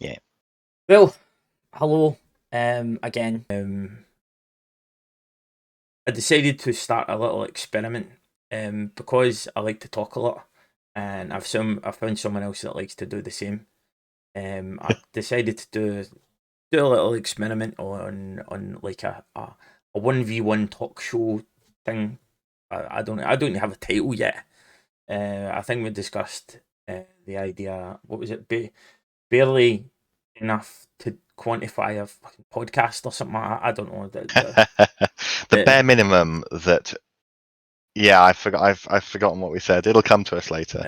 Yeah. Well, hello again. I decided to start a little experiment because I like to talk a lot, and I found someone else that likes to do the same. I decided to do a little experiment on like a 1v1 talk show thing. I don't have a title yet. I think we discussed the idea. What was it? Barely enough to quantify a fucking podcast or something like that. I don't know. The bare minimum that. Yeah, I forgot. I've forgotten what we said. It'll come to us later.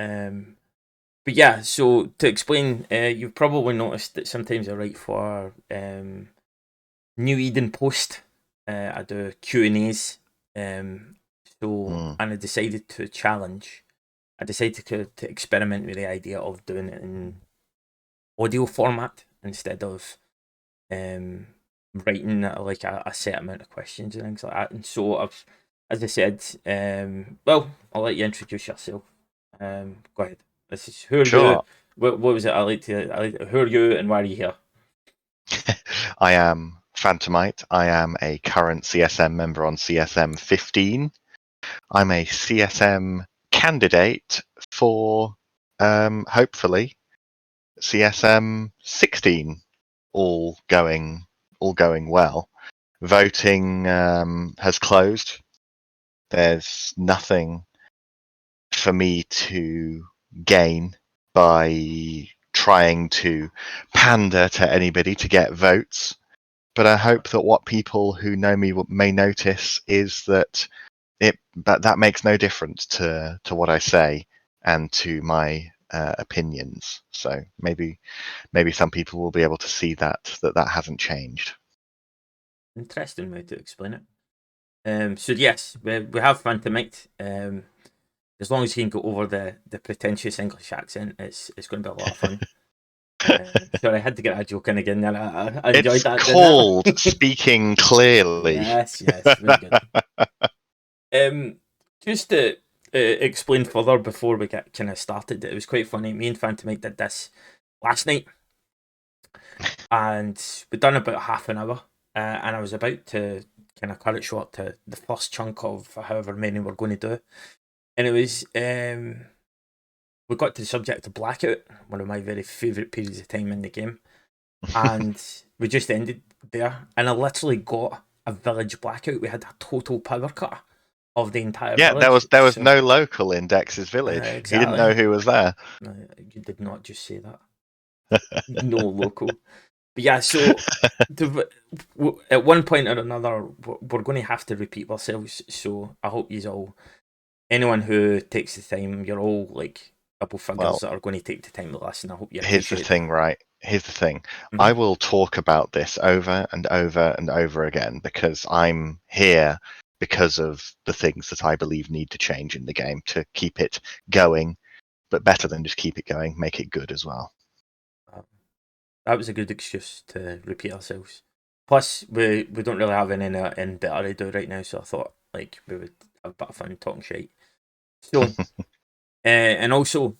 But yeah, so to explain, you've probably noticed that sometimes I write for New Eden Post. I do Q&As. And I decided to challenge. I decided to experiment with the idea of doing it in audio format instead of writing like a set amount of questions and things like that. And so I've, as I said, well, I'll let you introduce yourself. Go ahead. This is who are you? Sure. What was it? Who are you and why are you here? I am Phantomite. I am a current CSM member on CSM 15. I'm a CSM candidate for hopefully CSM 16. All going well. Voting has closed. There's nothing for me to gain by trying to pander to anybody to get votes. But I hope that what people who know me may notice is that that makes no difference to what I say and to my opinions. So maybe some people will be able to see that hasn't changed. Interesting way to explain it. So yes, we have Phantomite. As long as he can go over the pretentious English accent, it's going to be a lot of fun. Sorry, I had to get that joke in again. There, I enjoyed It's that. called speaking clearly. Yes, very good. Just to explain further before we get kind of started, it was quite funny. Me and Phantomite did this last night, and we'd done about half an hour, and I was about to kind of cut it short to the first chunk of however many we're going to do, and it was we got to the subject of Blackout, one of my very favourite periods of time in the game, and we just ended there, and I literally got a village blackout. We had a total power cut of the entire Yeah, village. there was no local in Dex's village. Exactly. He didn't know who was there. You did not just say that. No local. But yeah, so at one point or another, we're going to have to repeat ourselves. So I hope you all, anyone who takes the time, you're all like double figures that are going to take the time to listen. I hope you appreciate Here's the thing, right? Here's the thing. Mm-hmm. I will talk about this over and over and over again because I'm here because of the things that I believe need to change in the game to keep it going, but better than just keep it going, make it good as well. That was a good excuse to repeat ourselves. Plus, we don't really have any in better to do right now, so I thought like we would have a bit of fun talking shit. So, and also,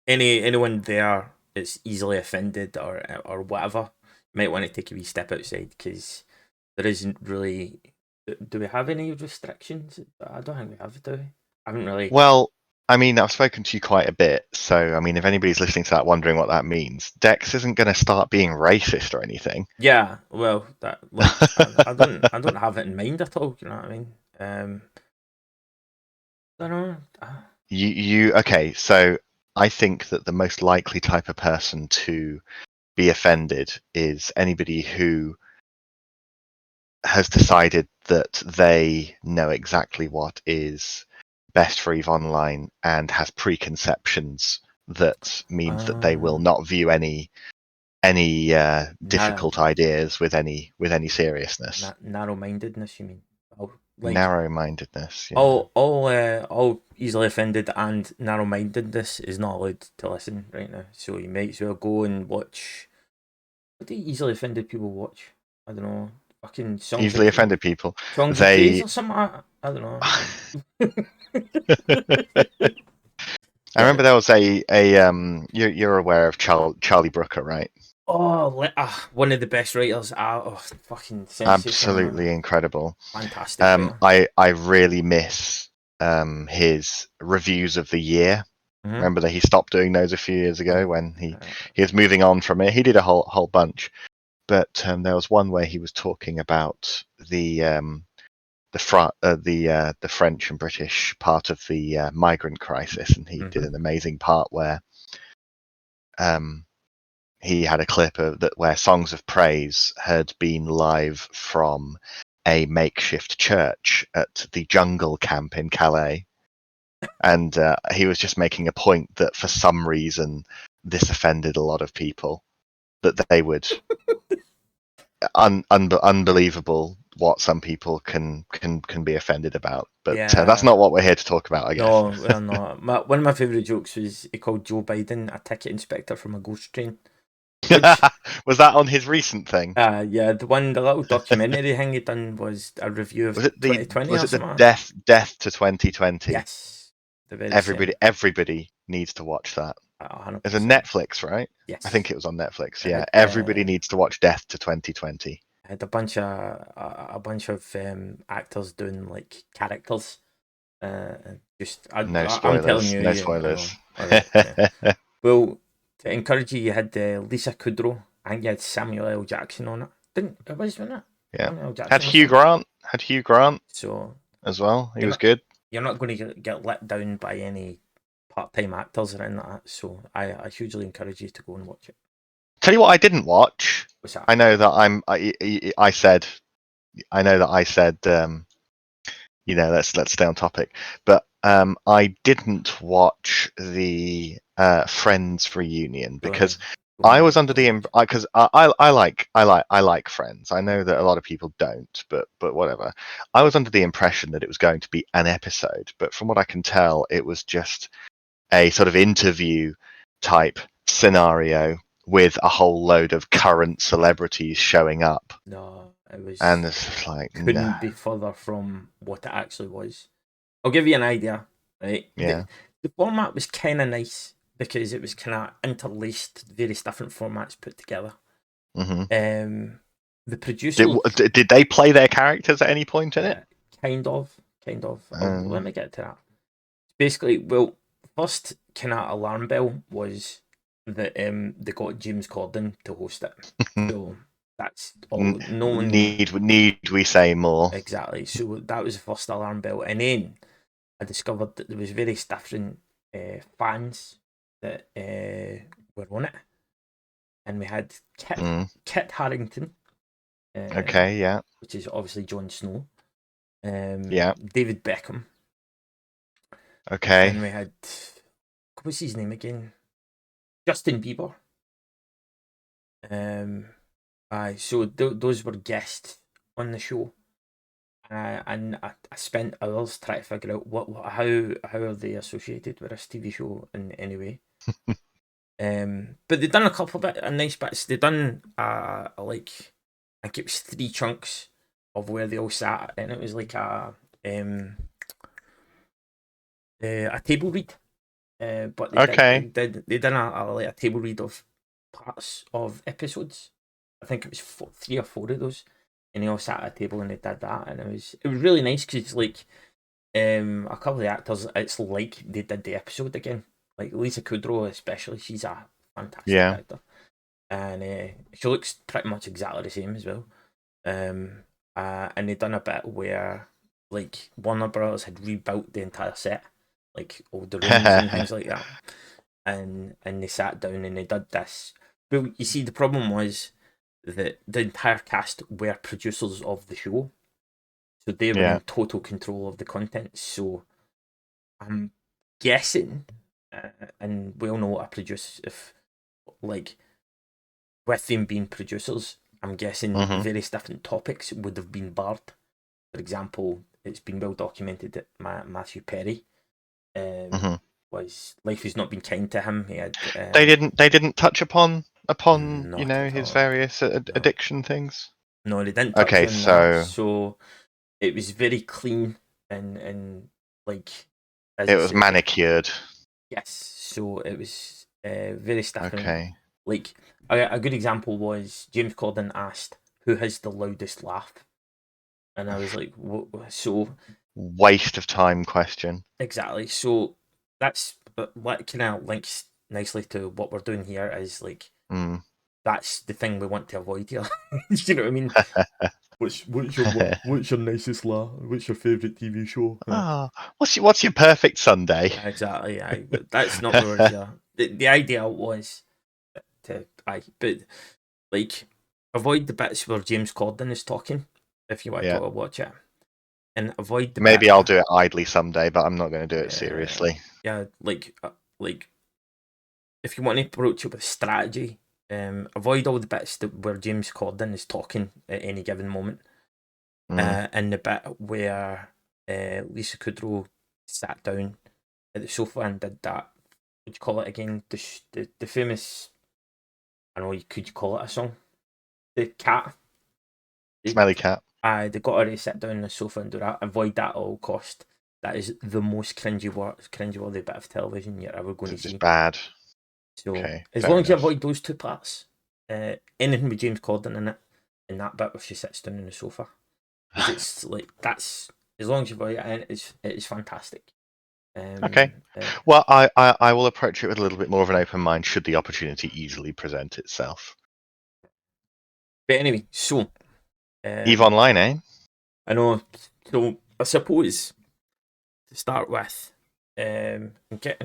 anyone there that's easily offended or whatever might want to take a wee step outside because there isn't really. Do we have any restrictions? I don't think we have. Do we? I haven't really. Well, I mean, I've spoken to you quite a bit, so I mean, if anybody's listening to that wondering what that means, Dex isn't going to start being racist or anything. Yeah, well, that like I don't have it in mind at all. You know what I mean? I don't know. You okay? So I think that the most likely type of person to be offended is anybody who has decided that they know exactly what is best for EVE Online and has preconceptions that means that they will not view any difficult ideas with any seriousness. Narrow-mindedness, you mean? Like Narrow-mindedness. Yeah. all easily offended and narrow-mindedness is not allowed to listen right now. So you might as well go and watch. What do easily offended people watch? I don't know. Fucking Easily offended people. Songs of Praise or something like that. I don't know. I remember there was you're aware of Charlie Brooker, right? One of the best writers. Fucking sensational, man. Absolutely incredible. Fantastic writer. I really miss his reviews of the year. Mm-hmm. Remember that he stopped doing those a few years ago when he was moving on from it. He did a whole bunch, but there was one where he was talking about the French and British part of the migrant crisis, and he did an amazing part where he had a clip of that where Songs of Praise had been live from a makeshift church at the jungle camp in Calais, and he was just making a point that for some reason this offended a lot of people, that they would unbelievable what some people can be offended about, but that's Yeah. not what we're here to talk about, I guess. No, we're not. One of my favourite jokes was he called Joe Biden a ticket inspector from a ghost train. Which, Was that on his recent thing? yeah, the little documentary thing he done was a review of Was it 2020 or the something. death to 2020? Yes, the very same. Everybody needs to watch that. It's a 100%. Netflix, right? Yes. I think it was on Netflix. It Yeah, had, everybody needs to watch Death to 2020. had a bunch of actors doing like characters. No I'm telling spoilers. you, No you know, spoilers. all right. Yeah. Well, to encourage you, you had Lisa Kudrow. I think you had Samuel L. Jackson on it. Didn't it? Wasn't it? Yeah. Samuel L. Had Jackson was Hugh on it. Grant. Had Hugh Grant So as well. He you're was not good. you're not going to get let down by any part-time actors or anything like that. So I hugely encourage you to go and watch it. Tell you what, I didn't watch. What's that? I know that I said. I know that I said. Let's stay on topic. But I didn't watch the Friends reunion Go ahead. because I was under Go the watch it. because I like Friends. I know that a lot of people don't, but whatever. I was under the impression that it was going to be an episode, but from what I can tell, it was just a sort of interview type scenario with a whole load of current celebrities showing up, No, it and was it's just like no, couldn't be further from what it actually was. I'll give you an idea, right? yeah. The format was kind of nice because it was kind of interlaced, various different formats put together. hmm Um, the Did, producer, did they play their characters at any point in it? kind of. Let Um, me get to that. Basically, well, first kind of alarm bell was that they got James Corden to host it. So that's all. No one need we say more? exactly. So that was the first alarm bell, and then I discovered that there was various different fans that were on it, and we had Kit Harrington, Okay, yeah, which is obviously Jon Snow, yeah, David Beckham, okay. and we had what's his name again? Justin Bieber. So those were guests on the show, and I spent hours trying to figure out how are they associated with this TV show in any way. But they done a couple of nice bits. They done like I think it was 3 chunks of where they all sat, and it was like a table read. But Okay. they done like a table read of parts of episodes. I think it was 3 or 4 of those, and they all sat at a table and they did that, and it was really nice because it's like a couple of the actors. It's like they did the episode again. Like Lisa Kudrow, especially, she's a fantastic Yeah. actor, and she looks pretty much exactly the same as well. And they done a bit where like Warner Brothers had rebuilt the entire set, like all the rooms and things like that, and they sat down and they did this. But you see, the problem was that the entire cast were producers of the show, so they were Yeah. in total control of the content. So I'm guessing, and we all know what a producer, if like with them being producers, I'm guessing various different topics would have been barred. For example, it's been well documented that Matthew Perry was life has not been kind to him. He had They didn't touch upon not at his all. various No, addiction things. no, they didn't touch Okay, on that. so So it was very clean and like as it I was say, manicured. Yes, so it was very stiff. Okay. Like a good example was James Corden asked, "Who has the loudest laugh?" And I was like, "So Waste of time question. exactly." So that's what kind of links nicely to what we're doing here. Is like Mm. that's the thing we want to avoid here. You know what I mean? What's your nicest laugh? What's your favorite TV show? Ah, what's your perfect Sunday? Exactly. That's not what we're here. The idea was but like avoid the bits where James Corden is talking if you want Yeah. to watch it, and avoid the bit. Maybe I'll do it idly someday, but I'm not going to do it Uh, seriously. yeah, like if you want to approach it with strategy, avoid all the bits where James Corden is talking at any given moment, Mm. and the bit where Lisa Kudrow sat down at the sofa and did that. Would you call it again? The famous. I know you could you call it a song. The cat. The, Smelly cat. they got her to sit down on the sofa and do that. Avoid that at all cost. That is the most cringy-worthy bit of television you're ever going to Just see. bad. So Okay, as fair long as you enough. avoid those two parts, anything with James Corden in it, in that bit where she sits down on the sofa, because it's like that's as long as you avoid it, and it is fantastic. Okay. Well, I will approach it with a little bit more of an open mind should the opportunity easily present itself. But anyway, so Eve um, Online, eh? I know. So I suppose to start with, in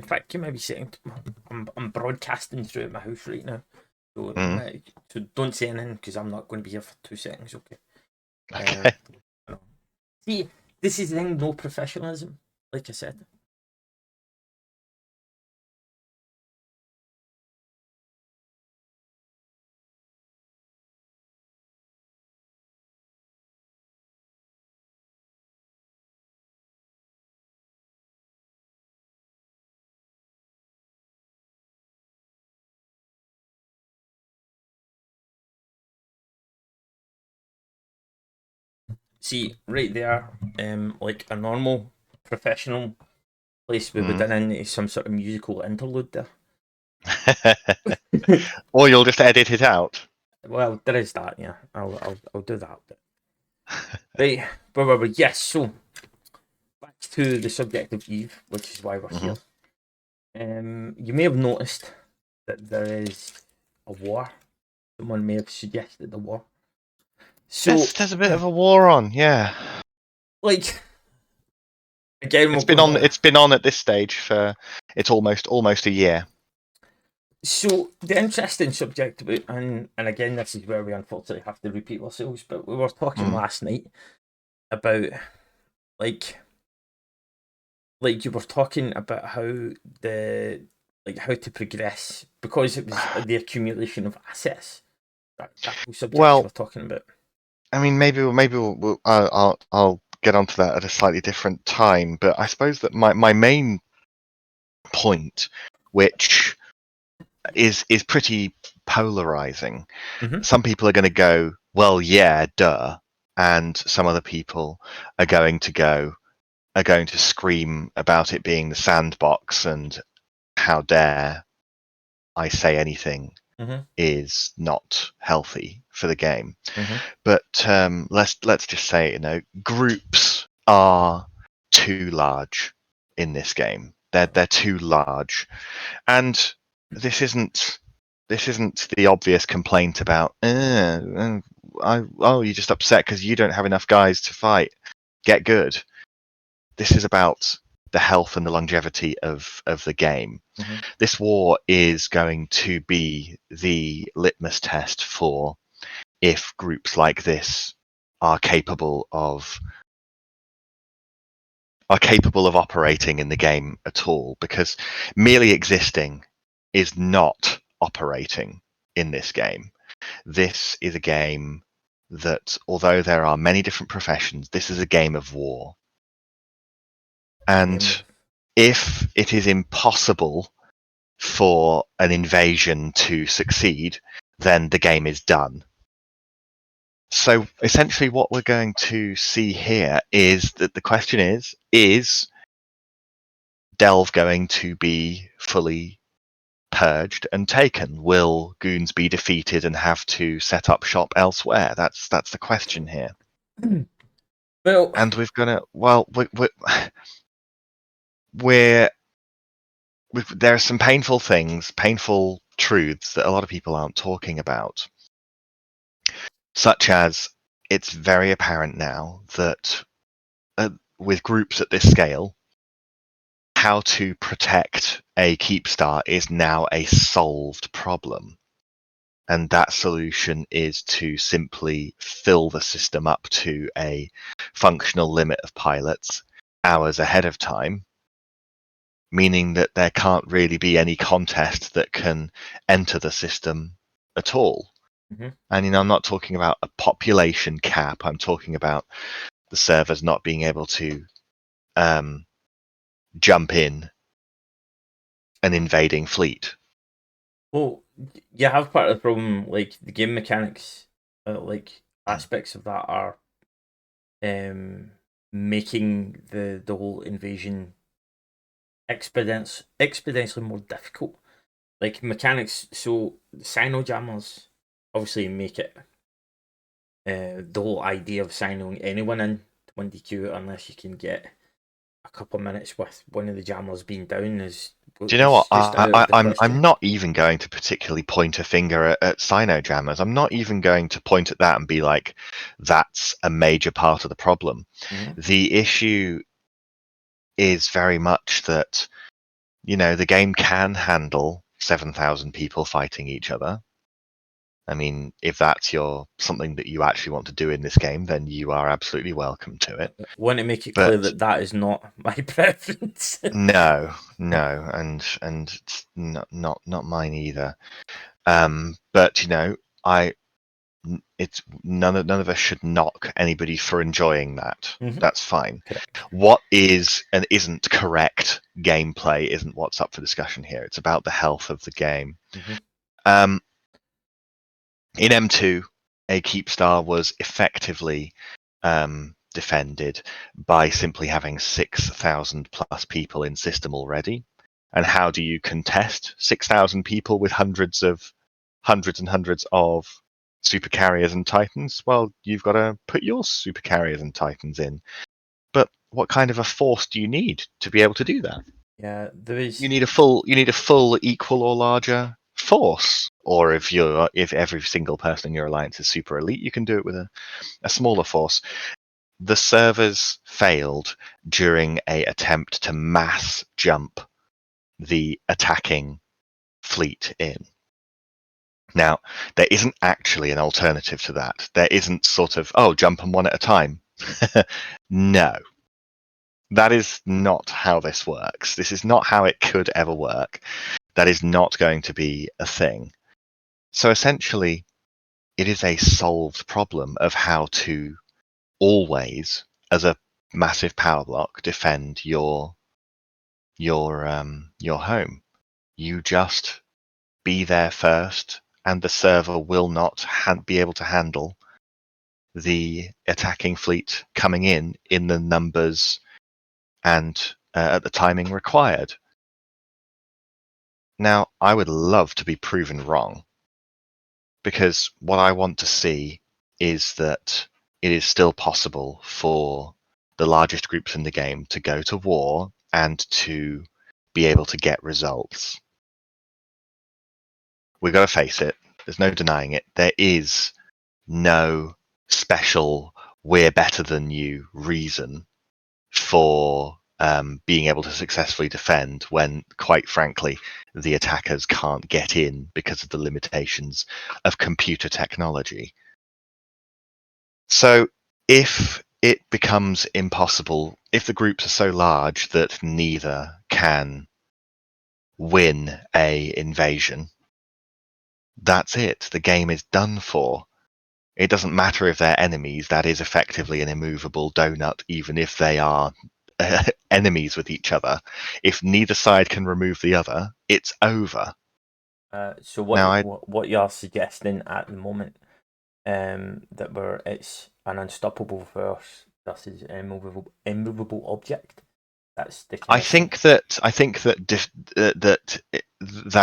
fact, you might be sitting. I'm broadcasting through at my house right now, so Mm. so don't say anything because I'm not going to be here for 2 seconds. Okay. Okay. See, this is the thing. No professionalism, like I said. See, right there, like a normal professional place, we would Mm. have into some sort of musical interlude there. Or you'll just edit it out. Well, there is that. Yeah, I'll do that. But, right, but yes. So back to the subject of Eve, which is why we're Hmm. here. You may have noticed that there is a war. Someone may have suggested a war. So, There's a bit of a war on, yeah. like, again, we're It's been going on. back. It's been on at this stage for it's almost a year. So, the interesting subject, and again, this is where we unfortunately have to repeat ourselves, but we were talking Mm. last night about, like, you were talking about how the, like, how to progress because it was the accumulation of assets. That whole subject you Well, were talking about. I mean, I'll get onto that at a slightly different time. But I suppose that my main point, which is pretty polarizing. Mm-hmm. Some people are going to go, well, yeah, duh, and some other people are going to scream about it being the sandbox and how dare I say anything Mm-hmm. is not healthy for the game. Mm-hmm. But let's just say, groups are too large in this game. They're too large, and this isn't the obvious complaint about you're just upset because you don't have enough guys to fight. Get good. This is about the health and the longevity of the game. Mm-hmm. This war is going to be the litmus test for if groups like this are capable of operating in the game at all, because merely existing is not operating in this game. This is a game that, although there are many different professions, this is a game of war. And Game of. if it is impossible for an invasion to succeed, then the game is done. So essentially what we're going to see here is that the question is Delve going to be fully purged and taken? Will goons be defeated and have to set up shop elsewhere? That's the question here. Well, And we've got to, well, we're there are some painful things, painful truths that a lot of people aren't talking about, such as it's very apparent now that with groups at this scale, how to protect a keepstar is now a solved problem. And that solution is to simply fill the system up to a functional limit of pilots hours ahead of time, meaning that there can't really be any contest that can enter the system at all. mm-hmm. And I'm not talking about a population cap. I'm talking about the servers not being able to jump in an invading fleet. Well, you have part of the problem, like the game mechanics, like aspects of that are making the whole invasion exponentially more difficult. Like mechanics, so Sino jammers obviously make it the whole idea of signing anyone in 1DQ unless you can get a couple of minutes with one of the jammers being down is Do you know what? just out of the I'm question. not even going to particularly point a finger at Sino jammers. I'm not even going to point at that and be like, that's a major part of the problem. Mm-hmm. The issue is very much that, the game can handle 7,000 people fighting each other. I mean, if that's something that you actually want to do in this game, then you are absolutely welcome to it. I want to make it clear But that that is not my preference. no, and it's not mine either. But it's none of us should knock anybody for enjoying that. Mm-hmm. That's fine. Correct. What is and isn't correct gameplay isn't what's up for discussion here. It's about the health of the game. Mm-hmm. In M2, a keepstar was effectively defended by simply having 6,000 plus people in system already. And how do you contest 6,000 people with hundreds and hundreds of super carriers and titans? Well, you've got to put your super carriers and titans in. But what kind of a force do you need to be able to do that? Yeah, there is. You need a full equal or larger force. Or if every single person in your alliance is super elite, you can do it with a smaller force. The servers failed during a attempt to mass jump the attacking fleet in. Now, there isn't actually an alternative to that. There isn't sort of, jump them one at a time. No. That is not how this works. This is not how it could ever work. That is not going to be a thing. So essentially, it is a solved problem of how to always, as a massive power block, defend your home. You just be there first, and the server will not be able to handle the attacking fleet coming in the numbers and at the timing required. Now, I would love to be proven wrong, because what I want to see is that it is still possible for the largest groups in the game to go to war and to be able to get results. We've got to face it. There's no denying it. There is no special we're better than you reason for being able to successfully defend when, quite frankly, the attackers can't get in because of the limitations of computer technology. So if it becomes impossible, if the groups are so large that neither can win a invasion, that's it. The game is done for. It doesn't matter if they're enemies. That is effectively an immovable donut, even if they are enemies with each other. If neither side can remove the other, it's over. So Now, what you're suggesting at the moment, that it's an unstoppable force versus an immovable object. That's the I connection. think that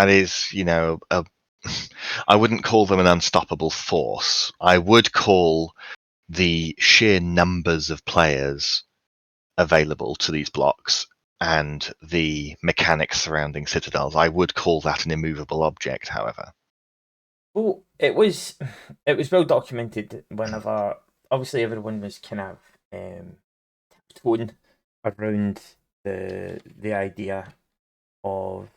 is, I wouldn't call them an unstoppable force. I would call the sheer numbers of players available to these blocks and the mechanics surrounding citadels. I would call that an immovable object, however. Well, it was well documented whenever obviously everyone was kind of tiptoeing around the idea of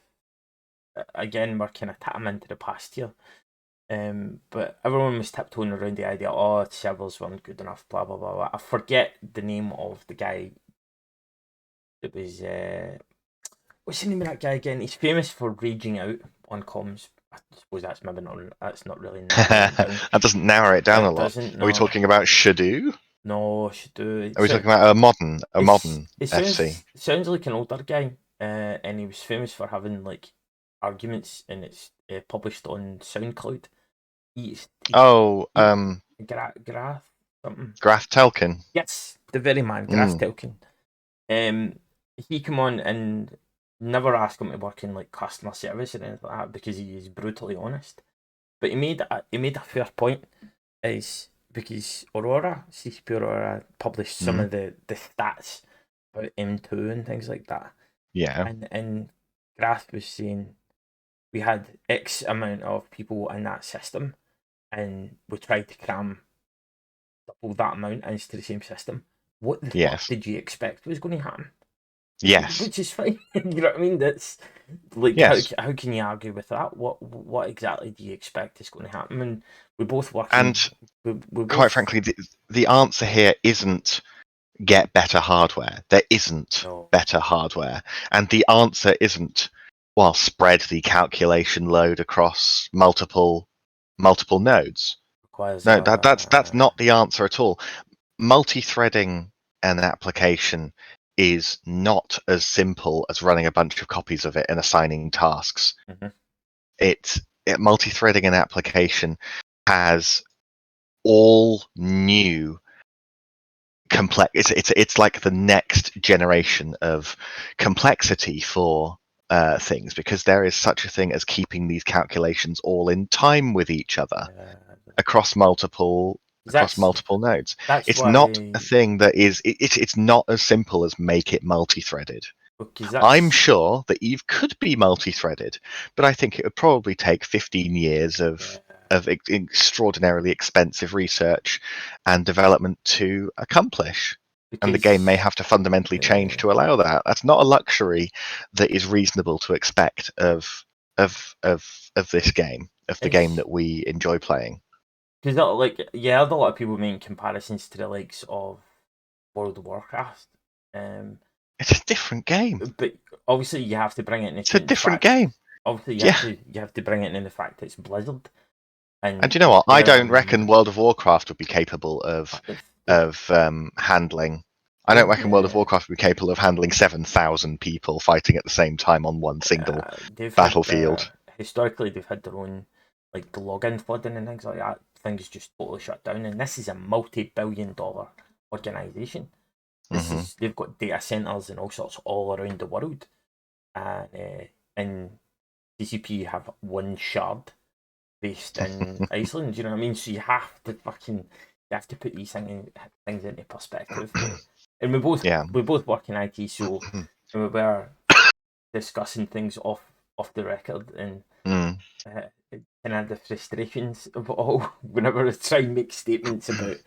again we're kind of tapping into the past here. But everyone was tiptoeing around the idea, oh, servers weren't good enough, blah blah blah blah. I forget the name of the guy that was what's the name of that guy again? He's famous for raging out on comms. I suppose that's not really narrowing it down. That doesn't narrow it down a It lot. doesn't, Are we no. talking about Shadoo? No, should do Are it. we So talking about a modern it FC? sounds like an older guy, and he was famous for having like arguments, and it's published on SoundCloud. He Oh, he Graf something. Graf Telkin. Yes, the very man, Graf Mm, Telkin. Um, he come on and never ask him to work in like customer service or anything like that because he is brutally honest. But he made a fair point, is because Aurora, CCP Aurora published some mm, of the stats about M2 and things like that. yeah, And Graf was saying we had X amount of people in that system and we tried to cram double that amount into the same system. What the fuck yes, did you expect was going to happen? yes, Which is fine. You know what I mean? That's like yes. how can you argue with that? What exactly do you expect is going to happen? And we're both And working. We're quite both frankly, the answer here isn't get better hardware. There isn't no better hardware, and the answer isn't, well, spread the calculation load across multiple nodes. requires No, that's not the answer at all. Multi-threading an application is not as simple as running a bunch of copies of it and assigning tasks. Mhm. Multi-threading an application has all new complex. It's like the next generation of complexity for things, because there is such a thing as keeping these calculations all in time with each other across multiple That's nodes. that's It's not a why thing that is it's not as simple as make it multi-threaded. because I'm that's sure that Eve could be multi-threaded, but I think it would probably take 15 years yeah, of extraordinarily expensive research and development to accomplish. And the game may because have to fundamentally change uh, to allow that. That's not a luxury that is reasonable to expect of this game, of the game it's that we enjoy playing. because like yeah, a lot of people making comparisons to the likes of World of Warcraft. Um, It's a different game. but obviously you have to bring it It's a into the different fact. game. Obviously Yeah. you have to bring it in the fact it's Blizzard, And and you know what? I they're don't reckon World of Warcraft would be capable they've handling. I don't they've reckon World of Warcraft would be capable of handling 7,000 people fighting at the same time on one single they've had battlefield. historically they've had their own like the login flooding and things like that. Things just totally shut down, and this is a multi-billion-dollar organization. This Hmm. is they've got data centers and all sorts all around the world, and DCP have one shard based in Iceland. You know what I mean? So you have to put these things into perspective. And Yeah. we both work in IT, so we were discussing things off the record and Mm. kind of the frustrations of it all whenever I try and make statements about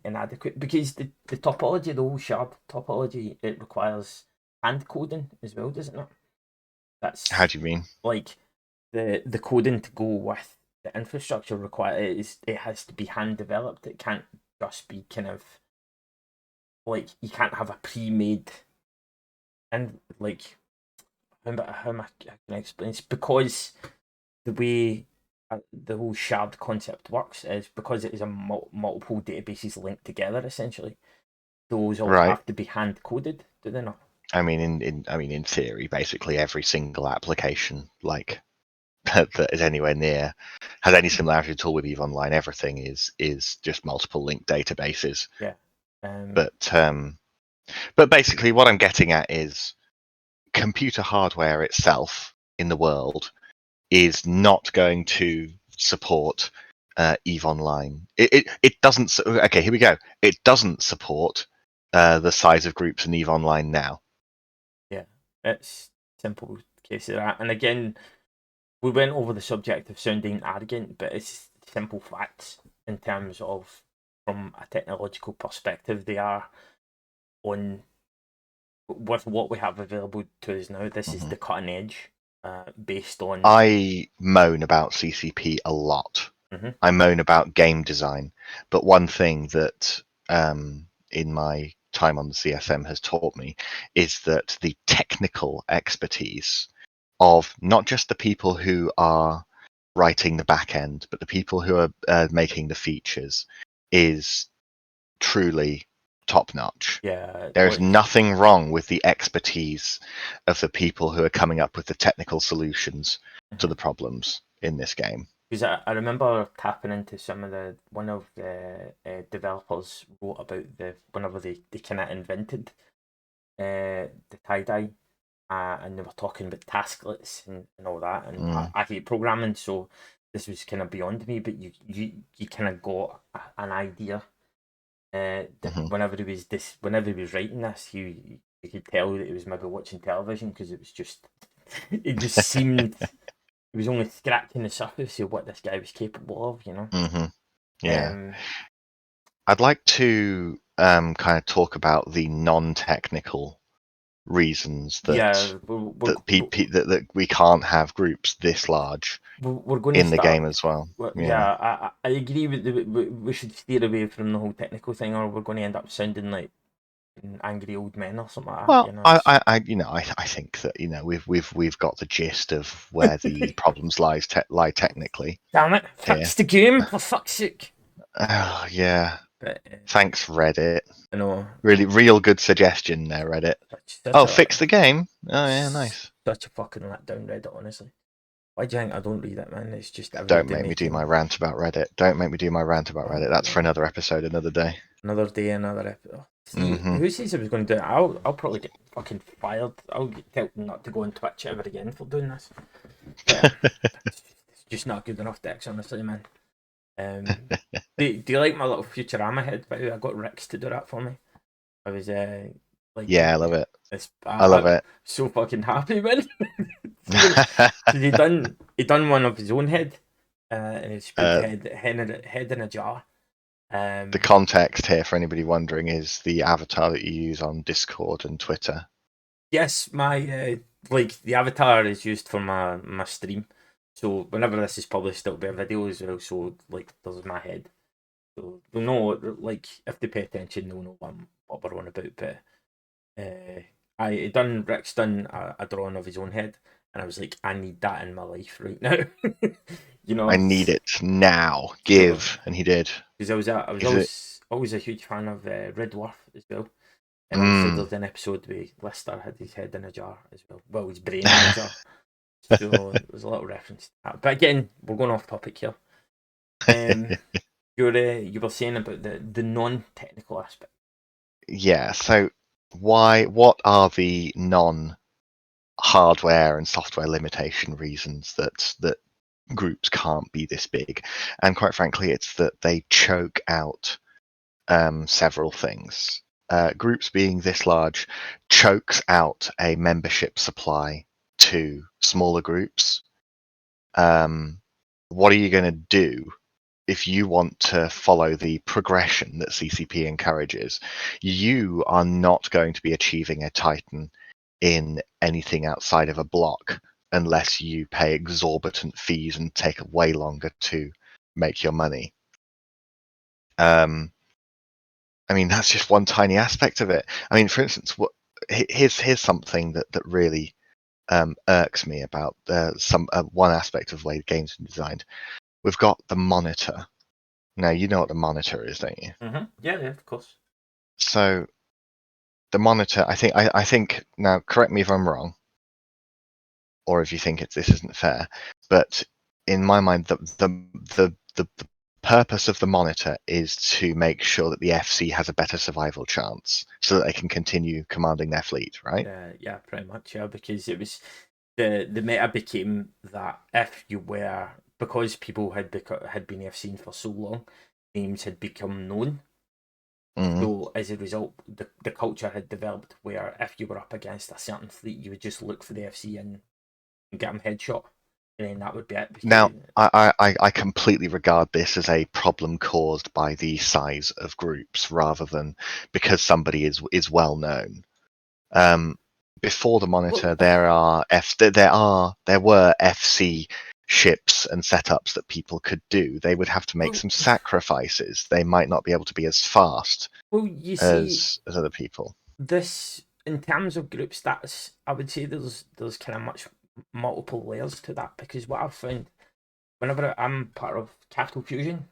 inadequate, because the topology, the whole shard topology, it requires hand coding as well, doesn't it? How That's do you mean? like the coding to go with the infrastructure it has to be hand developed. It can't just be kind of like you can't have a pre-made and like how can I explain this? Because the way the whole shard concept works is because it is a multiple databases linked together essentially. Those all Right. have to be hand coded, do they not? I mean, in theory, basically every single application that is anywhere near has any similarity at all with Eve Online. Everything is just multiple linked databases. Yeah. But But basically, what I'm getting at is computer hardware itself in the world is not going to support EVE Online. It doesn't. Okay, here we go. It doesn't support the size of groups in EVE Online now. Yeah, it's simple case of that. And again, we went over the subject of sounding arrogant, but it's simple facts in terms of, from a technological perspective, they are on, with what we have available to us now. This is the cutting edge, based on. I moan about CCP a lot. Mhm. I moan about game design, but one thing that in my time on the CSM has taught me is that the technical expertise of not just the people who are writing the back end, but the people who are making the features is truly top notch. Yeah, There's like, nothing wrong with the expertise of the people who are coming up with the technical solutions to the problems in this game. because I remember tapping into some of the, one of the developers wrote about the, whenever they kind of invented the tie-dye, and they were talking about tasklets and all that, and I hate programming, so this was kind of beyond me, but you kind of got an idea that whenever he was writing this, you could tell that he was maybe watching television, because it was just it just seemed he was only scratching the surface of what this guy was capable of, you know. Yeah. Um, I'd like to kind of talk about the non-technical reasons yeah, that we can't have groups this large we're going to in the start. game as well. Well, Yeah. yeah, I agree with we should steer away from the whole technical thing, or we're going to end up sounding like angry old men or something like that. Well, You know, I think that we've got the gist of where the problems lie technically damn it, here. fix the game for fuck's sake. Oh yeah, But thanks Reddit. I know, Really, real good suggestion there, Reddit. such Oh, a fix the game. Oh yeah, nice. such a fucking letdown, Reddit. Honestly, why do you think I don't read it, man? It's just Don't everybody make me do my making. rant about Reddit. Don't make me do my rant about Reddit. That's for Oh, another episode, another day. another day, another episode. See, who says I was going to do it? I'll probably get fucking fired. I'll get told not to go on Twitch ever again for doing this. But it's just not good enough, Dex, honestly, man. Do you like my little Futurama head? By the way, I got Rix to do that for me. I was like, Yeah, I love it. it's, I love it. so fucking happy, man. he done one of his own head, and it's put head in a jar. The context here, for anybody wondering, is the avatar that you use on Discord and Twitter. Yes, my like the avatar is used for my stream. So whenever this is published, it'll be a video as well. So like, there's my head. So they'll know, like, if they pay attention, they'll know what we're on about. But Rick's done a drawing of his own head, and I was like, I need that in my life right now. You know, I need it now. Give, so, and he did. because I was always a huge fan of Red Dwarf as well. And obviously, there's an episode where Lister had his head in a jar as well. Well, his brain in a jar. So there's a little reference to that. But again, we're going off topic here. You were saying about the non-technical aspect. Yeah. So what are the non-hardware and software limitation reasons that groups can't be this big? And quite frankly, it's that they choke out several things. Groups being this large chokes out a membership supply to smaller groups. What are you going to do if you want to follow the progression that CCP encourages? You are not going to be achieving a Titan in anything outside of a block unless you pay exorbitant fees and take way longer to make your money. I mean, that's just one tiny aspect of it. I mean, for instance, here's something that really irks me about one aspect of the way the game's been designed. We've got the monitor. Now, you know what the monitor is, don't you? Mm-hmm. Yeah, of course. So the monitor, I think now, correct me if I'm wrong, or if you think this isn't fair, but in my mind, the purpose of the monitor is to make sure that the FC has a better survival chance, so that they can continue commanding their fleet, right? Yeah, pretty much. Yeah, because it was the meta became that if you were, because people had been FCing for so long, names had become known. Mm. So as a result, the culture had developed where if you were up against a certain fleet, you would just look for the FC and get them headshot, and then that would be it. Now, I completely regard this as a problem caused by the size of groups rather than because somebody is well known. Before the monitor, Well, there were FC ships and setups that people could do. They would have to make some sacrifices. They might not be able to be as fast you see, as other people. this in terms of group stats, I would say there's kind of much multiple layers to that, because what I've found whenever I'm part of Capital Fusion,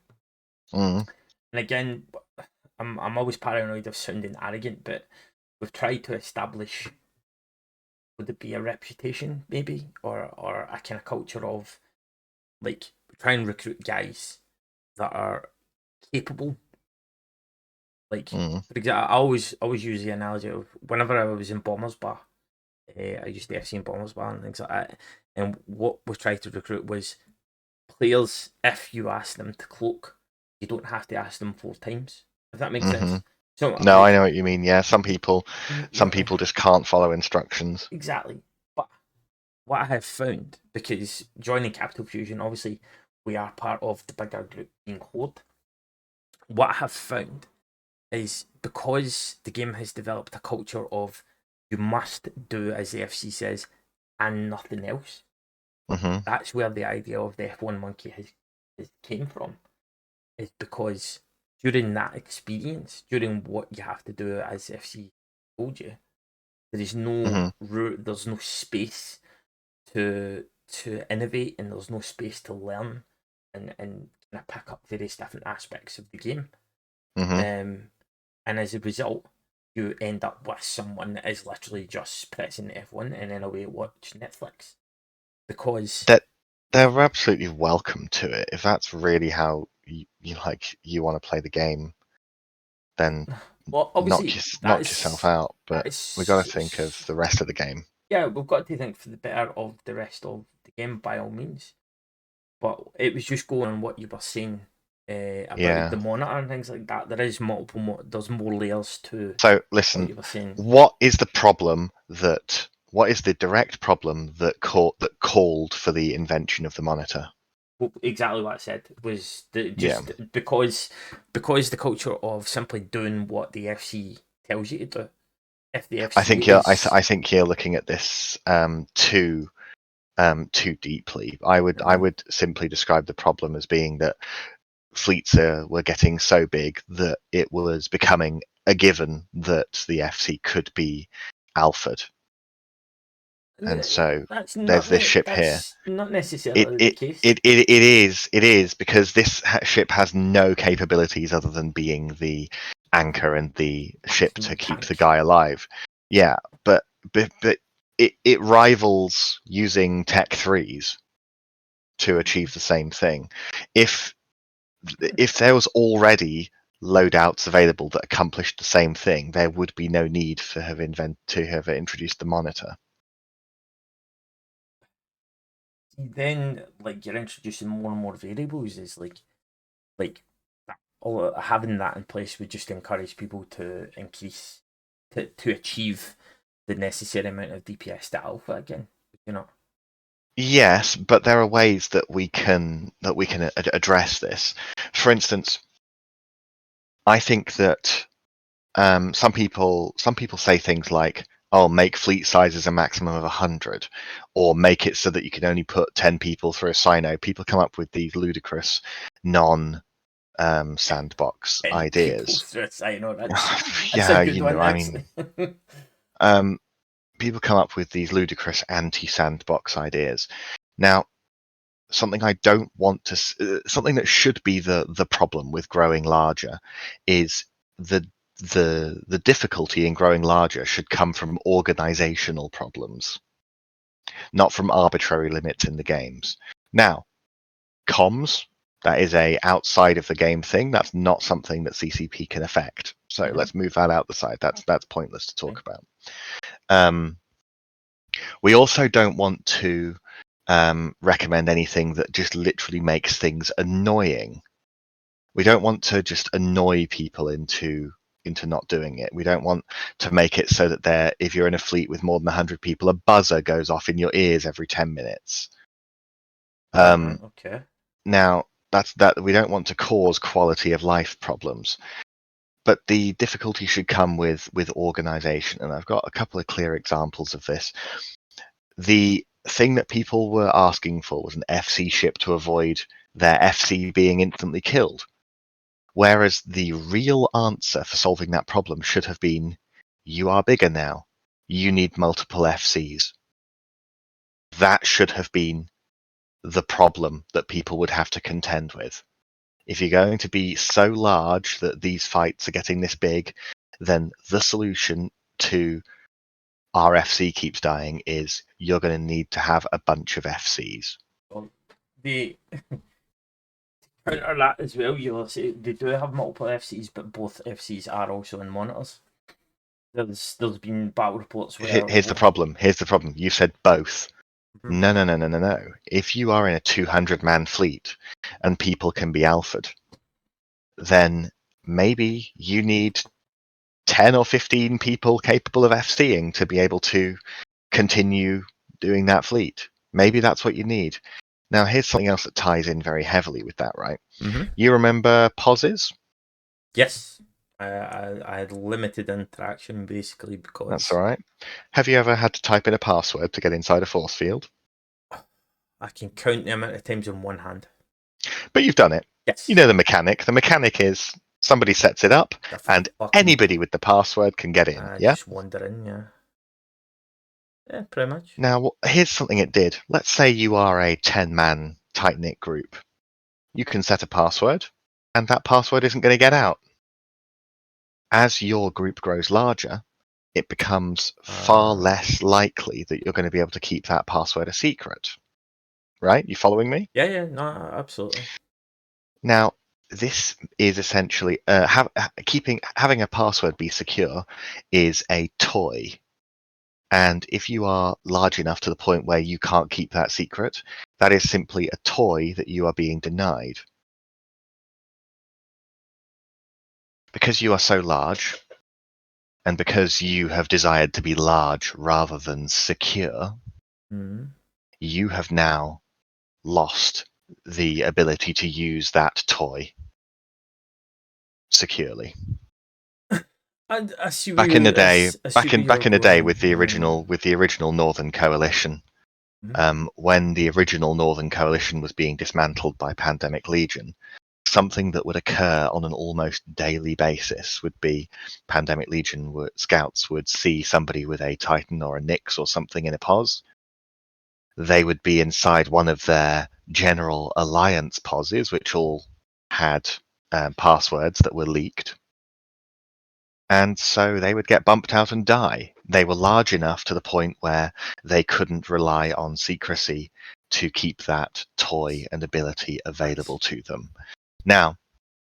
Mm. and again, I'm always paranoid of sounding arrogant, but we've tried to establish, would it be a reputation maybe, or a kind of culture of like try and recruit guys that are capable. Like Mm. for example, I always use the analogy of whenever I was in Bombers Bar, I used to FC in Bombers Bar and things like that. And what we tried to recruit was players. If you ask them to cloak, you don't have to ask them 4 times. If that makes Mm-hmm. sense. So No, I like, know what you mean. Yeah, some people just can't follow instructions. exactly. But what I have found, because joining Capital Fusion, obviously we are part of the bigger group being Horde. What I have found is because the game has developed a culture of you must do as the FC says and nothing else. Mm-hmm. That's where the idea of the F1 monkey has came from. Is because during that experience, during what you have to do as FC told you, there is no Mm-hmm. route, there's no space to innovate, and there's no space to learn and kind of pick up various different aspects of the game. Mm-hmm. And as a result, you end up with someone that is literally just pressing F1 and then away watch Netflix. Because That they're absolutely welcome to it. If that's really how you want to play the game, then well, obviously knock yourself out. that But we got to think of is the rest of the game. yeah, we've got to think for the better of the rest of the game by all means. But it was just going on what you were saying about Yeah. the monitor and things like that. There is multiple there's more layers to So what listen, you were saying. what is the direct problem that called for the invention of the monitor? Well, exactly what I said was Yeah. just because the culture of simply doing what the FC tells you to do. If the I FC think you're is I think you're looking at this too deeply. I would simply describe the problem as being that fleets were getting so big that it was becoming a given that the FC could be alphaed. And so there's this ship here. that's not It necessarily the it case. it is because this ship has no capabilities other than being the anchor and the ship to keep the Tank. guy alive. Yeah, but it rivals using Tech 3s to achieve the same thing. If there was already loadouts available that accomplished the same thing, there would be no need to have introduced the monitor. Then like you're introducing more and more variables is like having that in place would just encourage people to increase to achieve the necessary amount of DPS to alpha again. You know. Yes, but there are ways that we can address this. For instance, I think that some people say things like, "Oh, make fleet sizes a maximum of 100," or make it so that you can only put 10 people through a sino. People come up with these ludicrous non-sandbox And people ideas. threats, I know that's a Yeah, good one I actually. mean, people come up with these ludicrous anti-sandbox ideas. Now, something I don't want to, something that should be the problem with growing larger, is the difficulty in growing larger should come from organizational problems, not from arbitrary limits in the games. Now, comms, That is a outside of the game thing. That's not something that CCP can affect. So let's move that out the side. That's pointless to talk about. We also don't want to recommend anything that just literally makes things annoying. We don't want to just annoy people into not doing it. We don't want to make it so that if you're in a fleet with more than 100 people, a buzzer goes off in your ears every 10 minutes. Okay. Now, that we don't want to cause quality of life problems. But the difficulty should come with organization, and I've got a couple of clear examples of this. The thing that people were asking for was an FC ship to avoid their FC being instantly killed. Whereas the real answer for solving that problem should have been, you are bigger now. You need multiple FCs. That should have been the problem that people would have to contend with. If you're going to be so large that these fights are getting this big, then the solution to our FC keeps dying is you're going to need to have a bunch of FCs. Well, the counter that as well, you'll see they do have multiple FCs, but both FCs are also in monitors. There's been battle reports where Here's the problem. You've said both. No. If you are in a 200-man fleet and people can be alphaed, then maybe you need 10 or 15 people capable of FCing to be able to continue doing that fleet. Maybe that's what you need. Now, here's something else that ties in very heavily with that, right? You remember POSes? Yes. I had limited interaction basically because... That's all right. Have you ever had to type in a password to get inside a force field? I can count the amount of times on one hand. But you've done it. Yes. You know the mechanic. The mechanic is somebody sets it up and anybody with the password can get in. Yeah? Just wander in, yeah. Yeah, pretty much. Now, here's something it did. Let's say you are a 10-man tight-knit group. You can set a password, and that password isn't going to get out. As your group grows larger, it becomes far less likely that you're going to be able to keep that password a secret. Right? You following me? Yeah, no, absolutely. Now, this is essentially having a password be secure is a toy. And if you are large enough to the point where you can't keep that secret, that is simply a toy that you are being denied. Because you are so large, and because you have desired to be large rather than secure, you have now lost the ability to use that toy securely. And I see back in the day with the original Northern Coalition, when the original Northern Coalition was being dismantled by Pandemic Legion, something that would occur on an almost daily basis would be Pandemic Legion scouts would see somebody with a Titan or a Nyx or something in a POS. They would be inside one of their general alliance POSes, which all had passwords that were leaked. And so they would get bumped out and die. They were large enough to the point where they couldn't rely on secrecy to keep that toy and ability available to them. Now,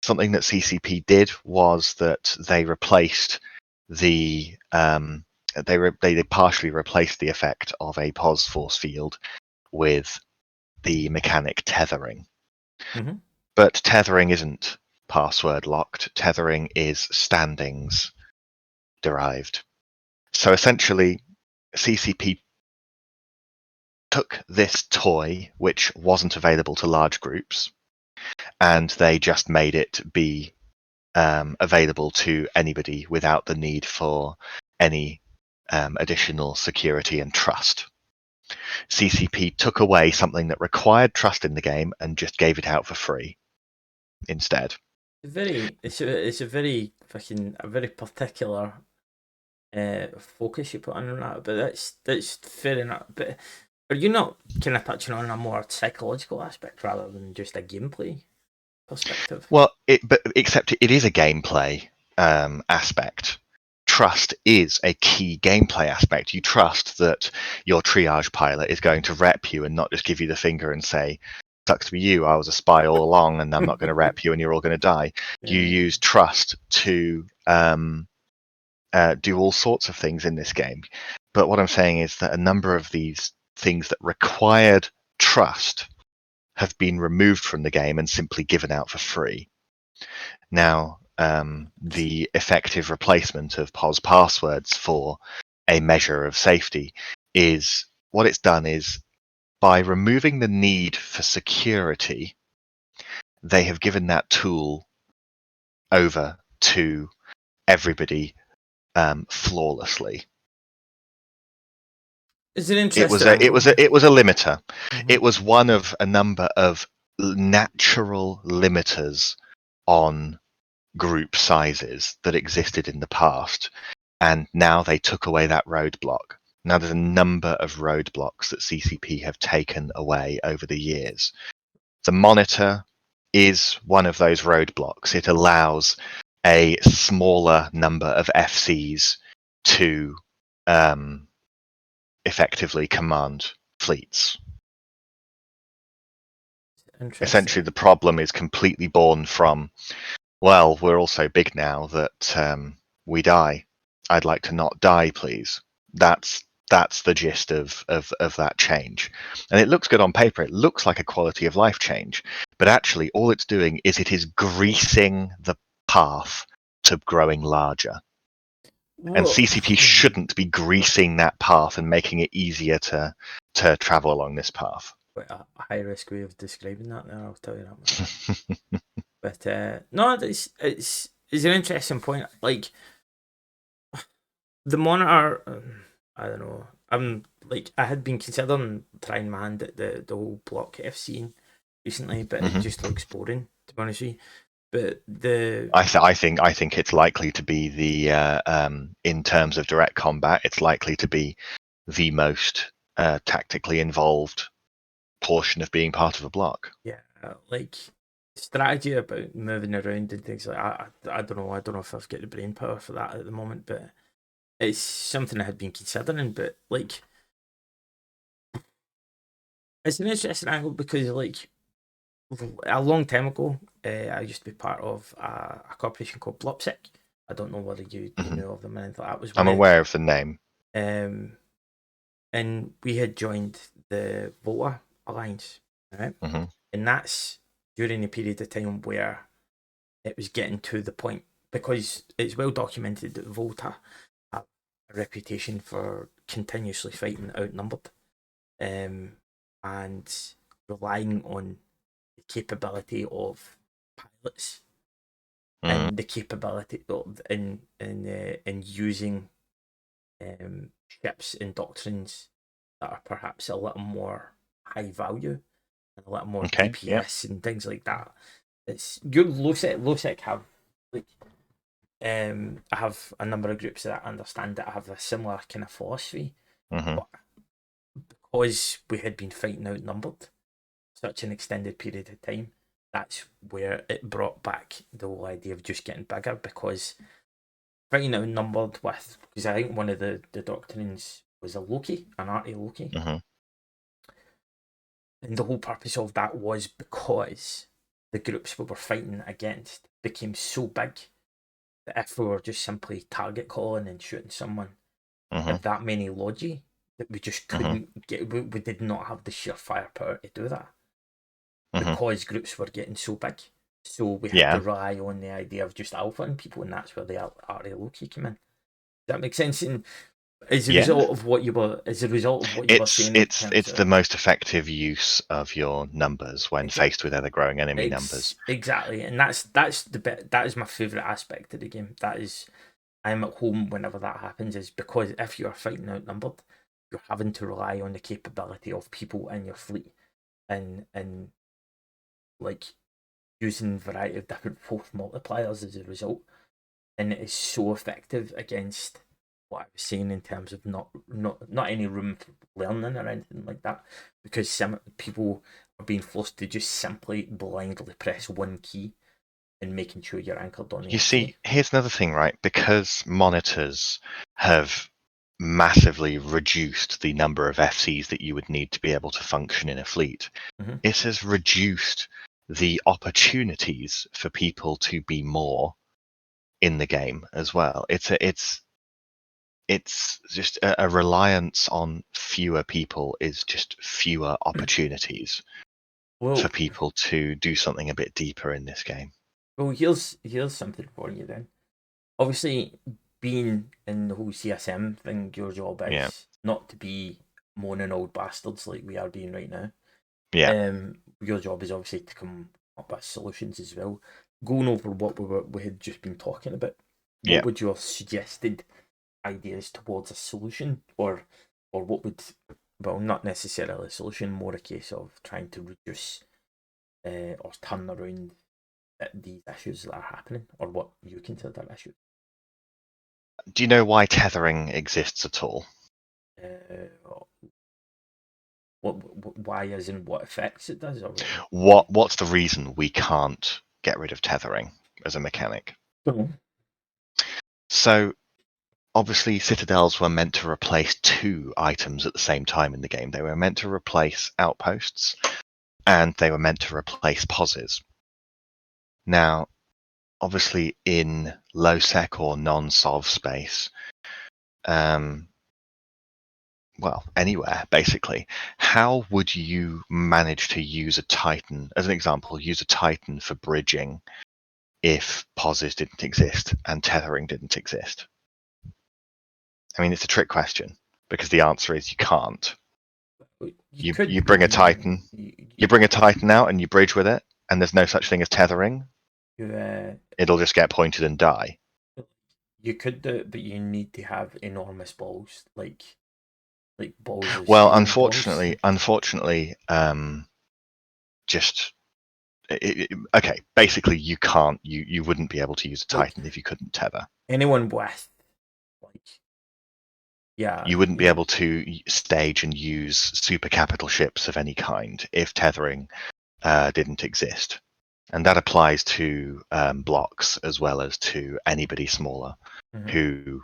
something that CCP did was that they replaced they partially replaced the effect of a POS force field with the mechanic tethering. But tethering isn't password locked. Tethering is standings derived. So essentially, CCP took this toy, which wasn't available to large groups, and they just made it be available to anybody without the need for any additional security and trust. CCP took away something that required trust in the game and just gave it out for free instead. It's a very particular focus you put on that, but that's fair enough. But are you not kind of touching on a more psychological aspect rather than just a gameplay perspective? Well, except it is a gameplay aspect. Trust is a key gameplay aspect. You trust that your triage pilot is going to rep you and not just give you the finger and say, sucks to be you. I was a spy all along, and I'm not going to rep you, and you're all going to die. You use trust to do all sorts of things in this game. But what I'm saying is that a number of these things that required trust have been removed from the game and simply given out for free. Now, the effective replacement of POS passwords for a measure of safety is what it's done is by removing the need for security, they have given that tool over to everybody flawlessly. It's an It was interesting a angle. limiter. Mhm. It was one of a number of natural limiters on group sizes that existed in the past, and now they took away that roadblock. Now there's a number of roadblocks that CCP have taken away over the years. The monitor is one of those roadblocks. It allows a smaller number of FCs to effectively command fleets. Essentially, Interesting. the problem is completely born from, well, we're all so big now that we die. I'd like to not die, please. That's the gist of that change. And it looks good on paper. It looks like a quality of life change. But actually, all it's doing is it is greasing the path to growing larger. And Well, CCP shouldn't be greasing that path and making it easier to travel along this path. quite a high risk way of describing that. There, I'll tell you that much. But no, it's an interesting point. Like the monitor, I don't know. I had been considering trying my hand at the whole block F scene recently, but it just looks boring, to be honest with you. But I think it's likely to be in terms of direct combat, it's likely to be the most tactically involved portion of being part of a block. yeah, like strategy about moving around and things like that. I don't know. I don't know if I've got the brain power for that at the moment, but it's something I had been considering. But like, it's an interesting angle because like a long time ago, I used to be part of a corporation called Blopsic. I don't know whether you know of them, and that was I'm one of aware of the name. and we had joined the Volta Alliance, right? And that's during a period of time where it was getting to the point because it's well documented that Volta have a reputation for continuously fighting outnumbered, and relying on the capability of pilots and the capability of in using ships and doctrines that are perhaps a little more high value and a little more Okay, yeah. DPS and things like that. It's your low sec have like I have a number of groups that I understand that have a similar kind of philosophy, but because we had been fighting outnumbered such an extended period of time, that's where it brought back the whole idea of just getting bigger because fighting outnumbered with because I think one of the doctrines was a Loki, an arty Loki. And the whole purpose of that was because the groups we were fighting against became so big that if we were just simply target calling and shooting someone with that many logi, that we just couldn't get, we did not have the sheer firepower to do that because groups were getting so big. So we had to rely on the idea of just alphaing people, and that's where the arty Loki came in. Does that make sense? And as a result of what you were saying, it's the most effective use of your numbers when faced with ever growing enemy numbers. Exactly, and that's the bit that is my favorite aspect of the game. That is, I'm at home whenever that happens, is because if you are fighting outnumbered, you're having to rely on the capability of people in your fleet, and like using a variety of different force multipliers as a result, and it is so effective against what I was saying in terms of not any room for learning or anything like that, because some people are being forced to just simply blindly press one key and making sure you're anchored on the You see, here's another thing, right? Because monitors have massively reduced the number of FCs that you would need to be able to function in a fleet. Mhm. It has reduced the opportunities for people to be more in the game as well. It's just a reliance on fewer people is just fewer opportunities for Well, people to do something a bit deeper in this game. well, here's something for you then. Obviously, being in the whole CSM thing, your job Yeah, is not to be moaning old bastards like we are being right now. yeah, Your job is obviously to come up with solutions as well. Going over what we had just been talking about, yeah. what would your suggested ideas towards a solution, or what would, well, not necessarily a solution, more a case of trying to reduce or turn around these issues that are happening, or what you consider issues. Do you know why tethering exists at all? Uh, why is and what effects it does, or What's the reason we can't get rid of tethering as a mechanic? don't know. So obviously citadels were meant to replace two items at the same time in the game. They were meant to replace outposts and they were meant to replace poses. Now, obviously in low sec or non-sov space, well, anywhere basically, how would you manage to use a Titan, as an example, use a Titan for bridging if poses didn't exist and tethering didn't exist? I mean, it's a trick question because the answer is you can't. You You could, but bring a Titan, you bring a Titan out and you bridge with it, and there's no such thing as tethering. you It'll just get pointed and die. you could do it, but you need to have enormous balls, like balls of Well, steel balls. unfortunately, just okay. Basically, you can't. You wouldn't be able to use a Like Titan if you couldn't tether. anyone with, like, yeah, You wouldn't be able to stage and use super capital ships of any kind if tethering didn't exist. And that applies to blocks as well as to anybody smaller mhm. who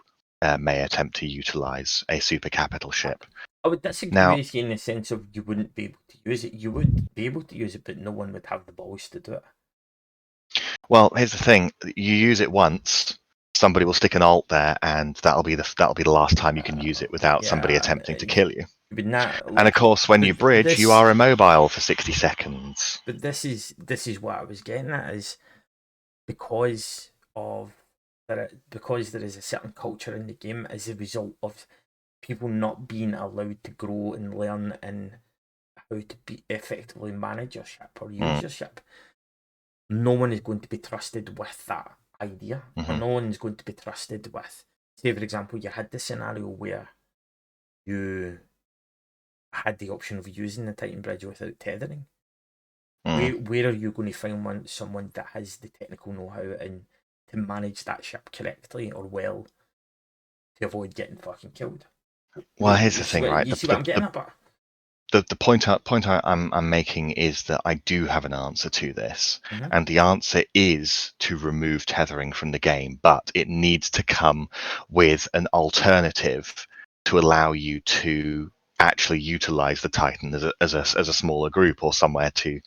may attempt to utilize a super capital ship. I would disagree Now, with you in the sense of you wouldn't be able to use it. You would be able to use it, but no one would have the balls to do it. well, here's the thing: you use it once, somebody will stick an alt there, and that'll be the last time you can use it without somebody Yeah, attempting to kill you. you would not And of like. course, when you But bridge, you this, are immobile for 60 seconds. but this is what I was getting at is because of because there is a certain culture in the game as a result of people not being allowed to grow and learn in how to be effectively manage your ship or use Mm, your ship. No one is going to be trusted with that idea, or hmm no one is going to be trusted with. Say, for example, you had this scenario where you had the option of using the Titan Bridge without tethering. mm. Where are you going to find someone that has the technical know-how and to manage that ship correctly or well to avoid getting fucking killed? Well, here's You the see thing, right? you see what I'm getting at, but The point I'm making is that I do have an answer to this, mhm. and the answer is to remove tethering from the game, but it needs to come with an alternative to allow you to actually utilize the Titan as a smaller group or somewhere to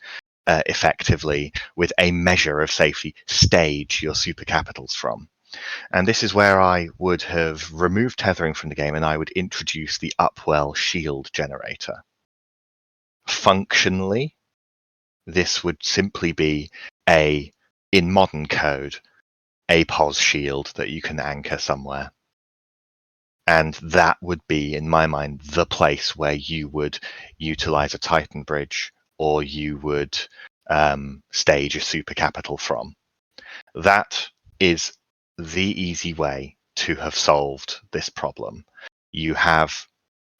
effectively, with a measure of safety, stage your super capitals from. And this is where I would have removed tethering from the game and I would introduce the Upwell shield generator. Functionally, this would simply be in modern code, a pos shield that you can anchor somewhere. And that would be, in my mind, the place where you would utilize a Titan bridge or you would stage a super capital from. That is the easy way to have solved this problem. You have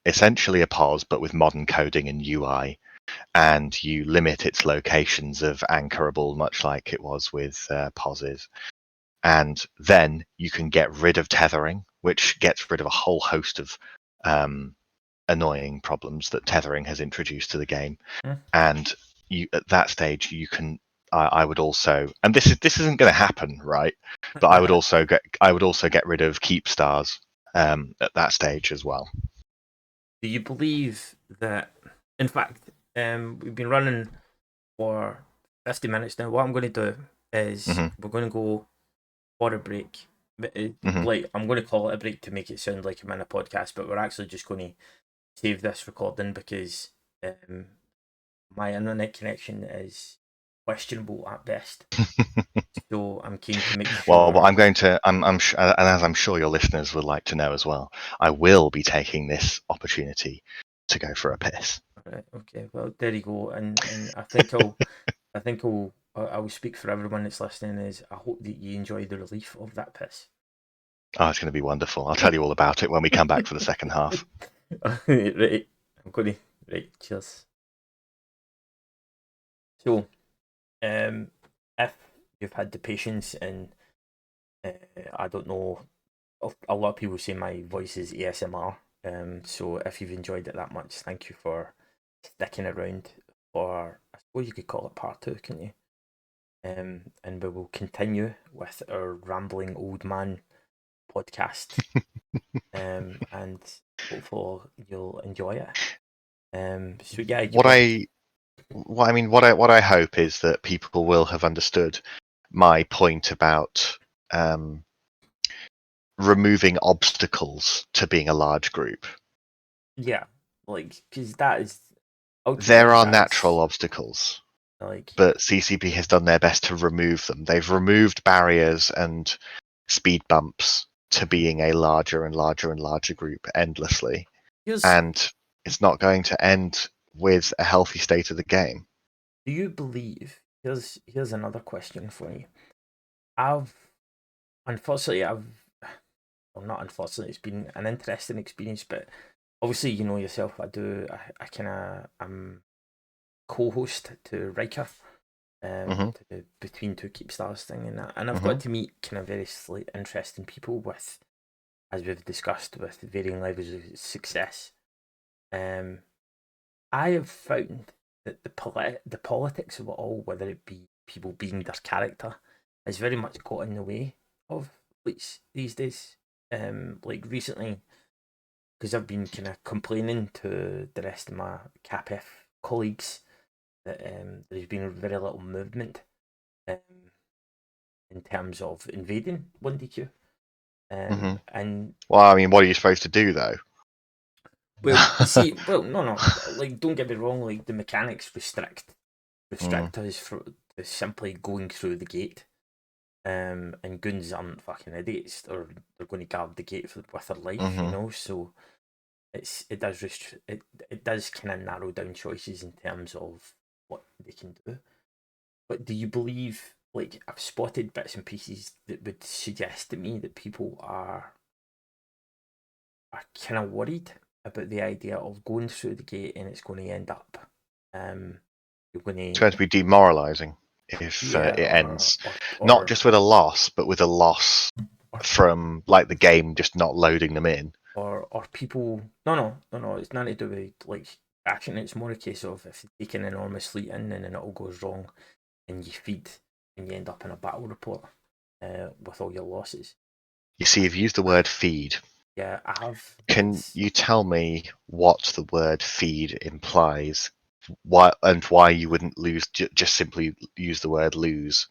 essentially a pos, but with modern coding and UI, and you limit its locations of anchorable, much like it was with poses. And then you can get rid of tethering, which gets rid of a whole host of annoying problems that tethering has introduced to the game. Mm. And you, at that stage, you can. I would also, and this isn't going to happen, right? But I would also get rid of keep stars at that stage as well. Do you believe that, in fact, we've been running for 50 minutes now? What I'm going to do is we're going to go for a break. Like, I'm going to call it a break to make it sound like I'm in a podcast, but we're actually just going to save this recording because my internet connection is questionable at best. So I'm keen to make sure. Well, I'm going to, and as I'm sure your listeners would like to know as well, I will be taking this opportunity to go for a piss. Right, okay, well there you go, and I think I'll speak for everyone that's listening. Is I hope that you enjoy the relief of that piss. Oh, it's going to be wonderful. I'll tell you all about it when we come back for the second half. Right, I'm going to cheers. So, if you've had the patience and I don't know, a lot of people say my voice is ASMR. So if you've enjoyed it that much, thank you for sticking around for, I suppose you could call it part 2, can you? And we will continue with our rambling old man podcast. And hopefully you'll enjoy it. So yeah, What I hope is that people will have understood my point about removing obstacles to being a large group. yeah, like because that is ultimately There are that's natural obstacles, like but CCP has done their best to remove them. They've removed barriers and speed bumps to being a larger and larger and larger group endlessly. here's. And it's not going to end with a healthy state of the game. Do you believe? Here's another question for you. I've unfortunately I've well not unfortunately it's been an interesting experience, but obviously you know yourself. I kind of I'm co-host to Riker, to the Between Two Keep Stars thing, and I've got to meet kind of very interesting people with, as we've discussed, with varying levels of success. I have found that the politics of it all, whether it be people being their character, has very much got in the way of leaks these days. Like recently, because I've been kind of complaining to the rest of my CapF colleagues that there's been very little movement um, in terms of invading 1DQ. And Well, I mean, what are you supposed to do though? well, see, well, no, like don't get me wrong, like the mechanics restrict us for simply going through the gate. And goons aren't fucking idiots, or they're going to guard the gate with their life, you know. So it does it does kind of narrow down choices in terms of what they can do. But do you believe? Like I've spotted bits and pieces that would suggest to me that people are kind of worried about the idea of going through the gate and it's going to end up you're going It's to going to be demoralizing if yeah it ends, not or just with a loss, but with a loss or from like the game just not loading them in. or people no it's nothing to do with like action. It's more a case of if you take an enormous fleet in and then it all goes wrong and you feed and you end up in a battle report with all your losses. You see, you've used the word feed. Yeah, I have. Can you tell me what the word feed implies? Why you wouldn't lose? Just simply use the word lose.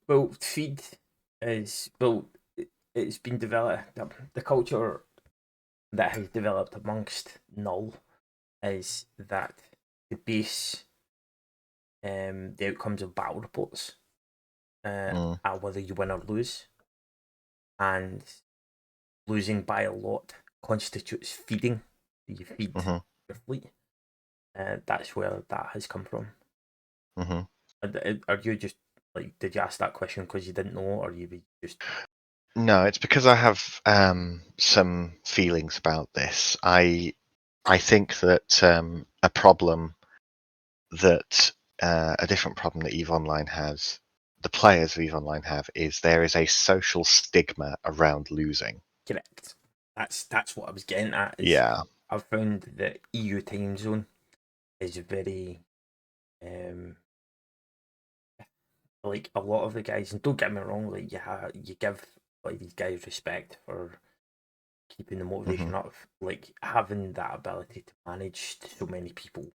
Well, feed is well. It's been developed. The culture that has developed amongst Null is that the base the outcomes of battle reports are whether you win or lose, and losing by a lot constitutes feeding. You feed your fleet. That's where that has come from. Are you just like, did you ask that question because you didn't know, or you just? No, it's because I have some feelings about this. I think that a problem that a different problem that EVE Online has, the players of EVE Online have, is there is a social stigma around losing. Correct. That's what I was getting at. Is Yeah. I've found that EU time zone is very like a lot of the guys, and don't get me wrong, like you give like these guys respect for keeping the motivation up, like having that ability to manage so many people,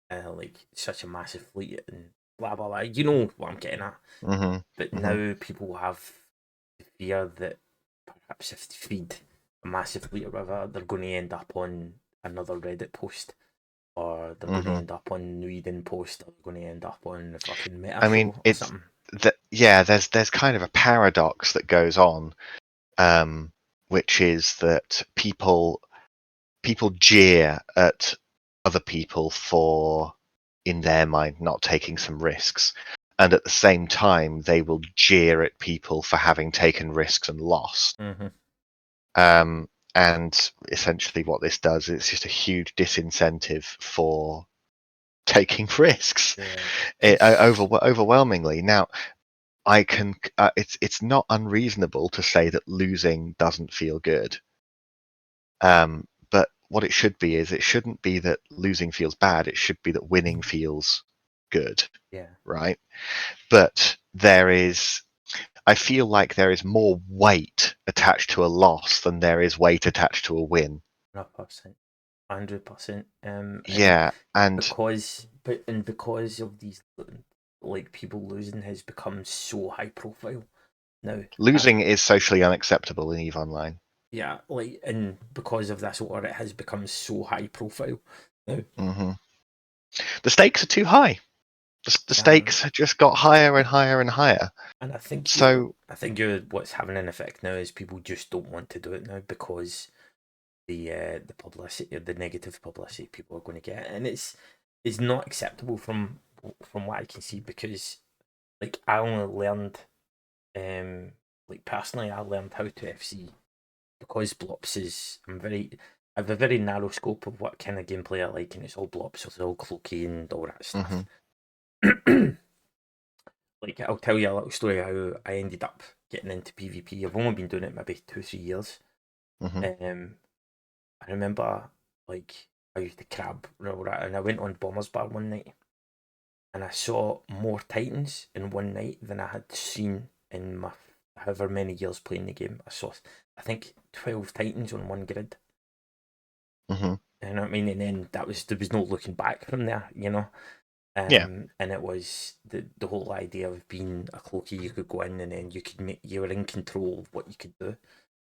like such a massive fleet and blah blah blah. You know what I'm getting at. But now people have the fear that perhaps if they feed a massive fleet or whatever, they're going to end up on another Reddit post, or they're going to end up on New Eden post, or they're going to end up on the fucking Meta I show mean, or it's something. yeah. There's kind of a paradox that goes on, which is that people jeer at other people for, in their mind, not taking some risks, and at the same time they will jeer at people for having taken risks and lost. And essentially what this does is just a huge disincentive for taking risks, overwhelmingly. Now, I can it's not unreasonable to say that losing doesn't feel good, but what it should be is, it shouldn't be that losing feels bad, it should be that winning feels good. Right? But I feel like there is more weight attached to a loss than there is weight attached to a win. 100%. And Yeah, and because of these, like, people losing has become so high profile now. losing is socially unacceptable in EVE Online. Yeah, like, and because of this order, it has become so high profile now. The stakes are too high. The stakes have just got higher and higher and higher. And I think So what's having an effect now is people just don't want to do it now because the publicity, the negative publicity people are going to get, and it's not acceptable from what I can see, because, like, I only learned, like, personally, I learned how to FC because Blops is I have a very narrow scope of what kind of gameplay I like, and it's all Blops, so it's all cloaky and all that stuff. Like, I'll tell you a little story how I ended up getting into PvP. I've only been doing it maybe 2-3 years. I remember, like, I used to crab, and I went on Bomber's Bar one night, and I saw more Titans in one night than I had seen in my however many years playing the game. I think, 12 Titans on one grid. You know what I mean? And then there was no looking back from there, you know. And it was the whole idea of being a cloaky. You could go in, and then you were in control of what you could do.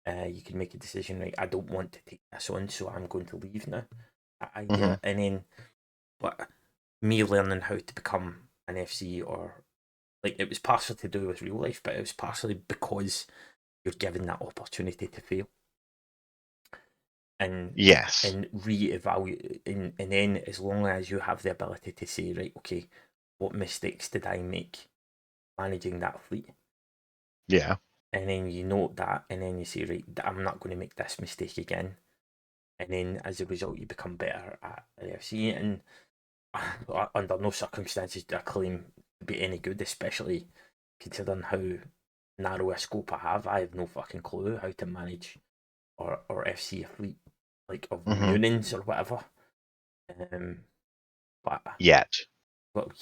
You could make a decision, right? I don't want to take this on, so I'm going to leave now. That idea, and then, but me learning how to become an FC, or, like, it was partially to do with real life, but it was partially because you're given that opportunity to fail, and reevaluate, and then, as long as you have the ability to say, right, okay, what mistakes did I make managing that fleet? And then you note that, and then you say, right, I'm not going to make this mistake again. And then, as a result, you become better at FC. And under no circumstances do I claim to be any good, especially considering how narrow a scope I have. I have no fucking clue how to manage or FC a fleet, like, of Munins or whatever. But yet. But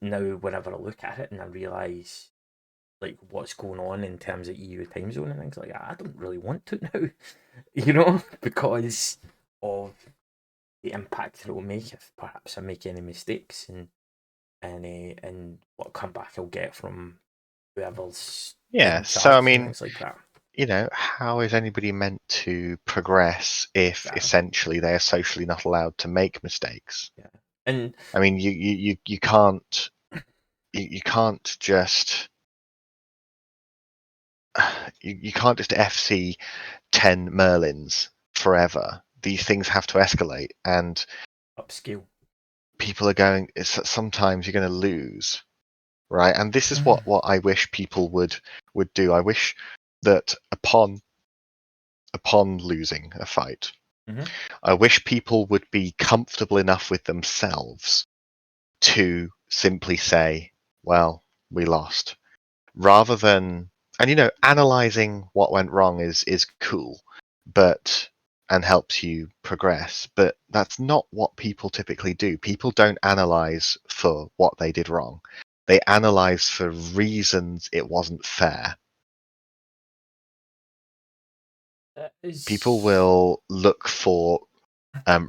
now, whenever I look at it and I realise, like, what's going on in terms of EU time zone and things like that, I don't really want to now, you know, because of the impact it will make if perhaps I make any mistakes, and what comeback I'll get from whoever's in So I charge and mean, things like that. you know, how is anybody meant to progress if essentially they are socially not allowed to make mistakes? And I mean, you can't just you can't just FC 10 Merlins forever. These things have to escalate, and upskill. People are going. Sometimes you're going to lose, right? And this is what I wish people would do. I wish that upon losing a fight, I wish people would be comfortable enough with themselves to simply say, well, we lost, rather than, and analyzing what went wrong is cool, but and helps you progress, but that's not what people typically do. People don't analyze for what they did wrong. They analyze for reasons it wasn't fair. People will look for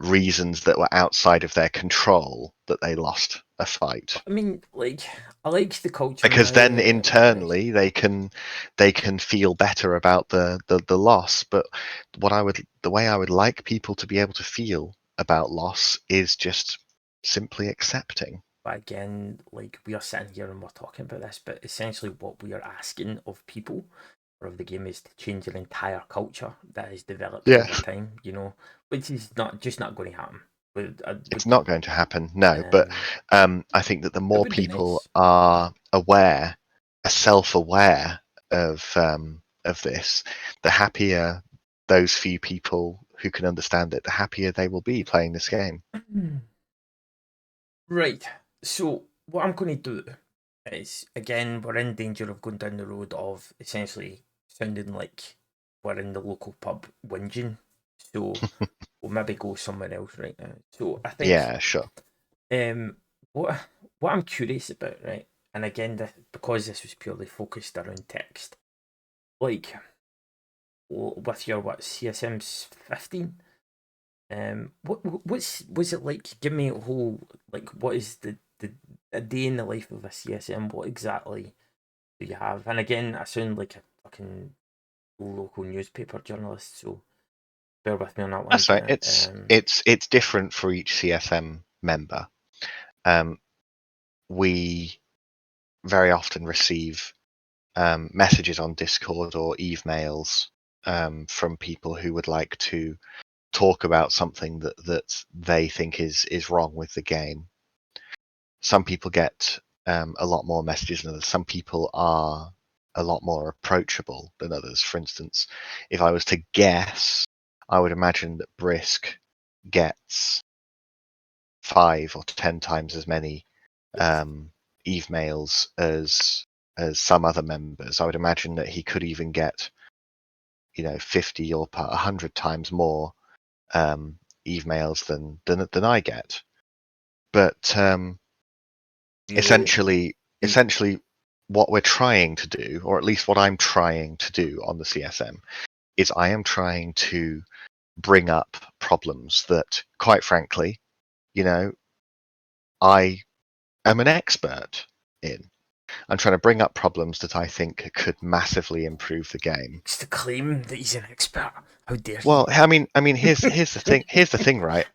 reasons that were outside of their control that they lost a fight. I mean, like, I like the culture Because then now. internally they can feel better about the loss. But the way I would like people to be able to feel about loss is just simply accepting. But again, like, we are sitting here and we're talking about this, but essentially what we are asking of people or of the game is to change their entire culture that is developed Yeah, over time, which is not going to happen. it's not going to happen, no. But Um, I think that the it more would be people nice. are self-aware of this, the happier those few people who can understand it, the happier they will be playing this game. Right. So what I'm going to do is, again, we're in danger of going down the road of essentially sounding like we're in the local pub whinging. So we'll maybe go somewhere else right now. So I think Yeah, sure. um what what I'm curious about, right? And again, because this was purely focused around text, like with your CSM's 15. What's it like? Give me a whole, like, what is the a day in the life of a CSM? What exactly do you have? And again, I sound like a fucking local newspaper journalist, so bear with me on that one. That's right. But It's different for each CSM member. We very often receive messages on Discord or emails from people who would like to talk about something that they think is wrong with the game. Some people get a lot more messages than others. Some people are a lot more approachable than others. For instance, if I was to guess, I would imagine that Brisk gets 5 or 10 times as many emails as some other members. I would imagine that he could even get 50 or 100 times more emails than I get. But you essentially, you what we're trying to do, or at least what I'm trying to do on the CSM, is I am trying to bring up problems that, quite frankly, I am an expert in. I'm trying to bring up problems that I think could massively improve the game. it's to claim that he's an expert. How dare he? Well, I mean, here's the thing. Here's the thing, right?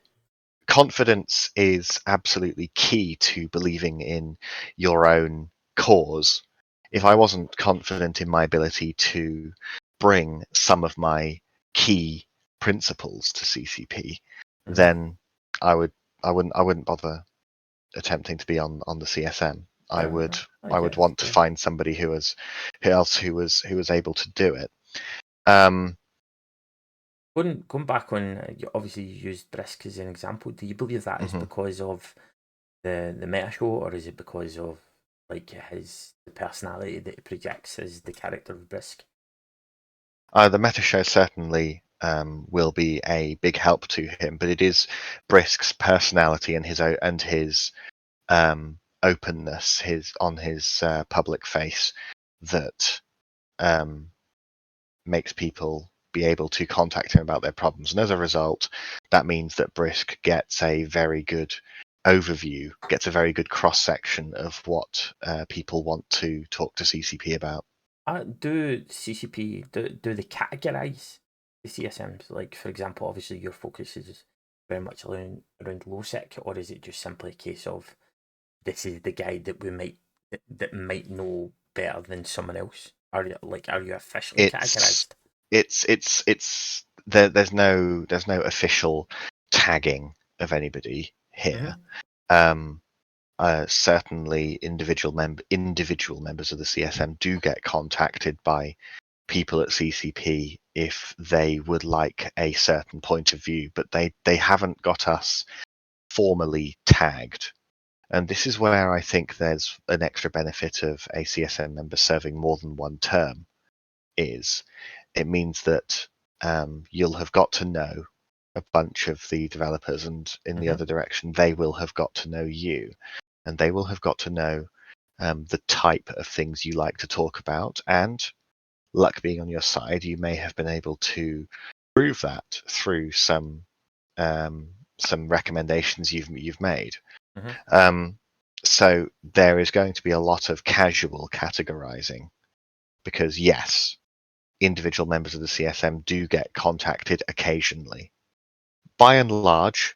Confidence is absolutely key to believing in your own cause. If I wasn't confident in my ability to bring some of my key principles to CCP, Mhm. then I would I wouldn't bother attempting to be on the CSM. I Fair would enough. I I would guess. want to find somebody who was able to do it. Um, Going back on, obviously you used Brisk as an example. Do you believe that is mhm. because of the meta show, or is it because of like the personality that he projects as the character of Brisk? The meta show certainly will be a big help to him, but it is Brisk's personality and his openness, his public face that um, makes people be able to contact him about their problems. And as a result, that means that Brisk gets a very good overview, gets a very good cross section of what people want to talk to CCP about. Do CCP do they categorize the CSMs? Like, for example, obviously your focus is very much around low sec, or is it just simply a case of this is the guy that that might know better than someone else? Are you officially It's categorized? there's no official tagging of anybody here. Mm-hmm. Um, Certainly, individual members of the CSM do get contacted by people at CCP if they would like a certain point of view, but they haven't got us formally tagged. And this is where I think there's an extra benefit of a CSM member serving more than one term. Is it means that you'll have got to know a bunch of the developers, and in the Mm-hmm. other direction, they will have got to know you, and they will have got to know the type of things you like to talk about, and luck being on your side, you may have been able to prove that through some recommendations you've made. So there is going to be a lot of casual categorizing, because yes, individual members of the CSM do get contacted occasionally. By and large,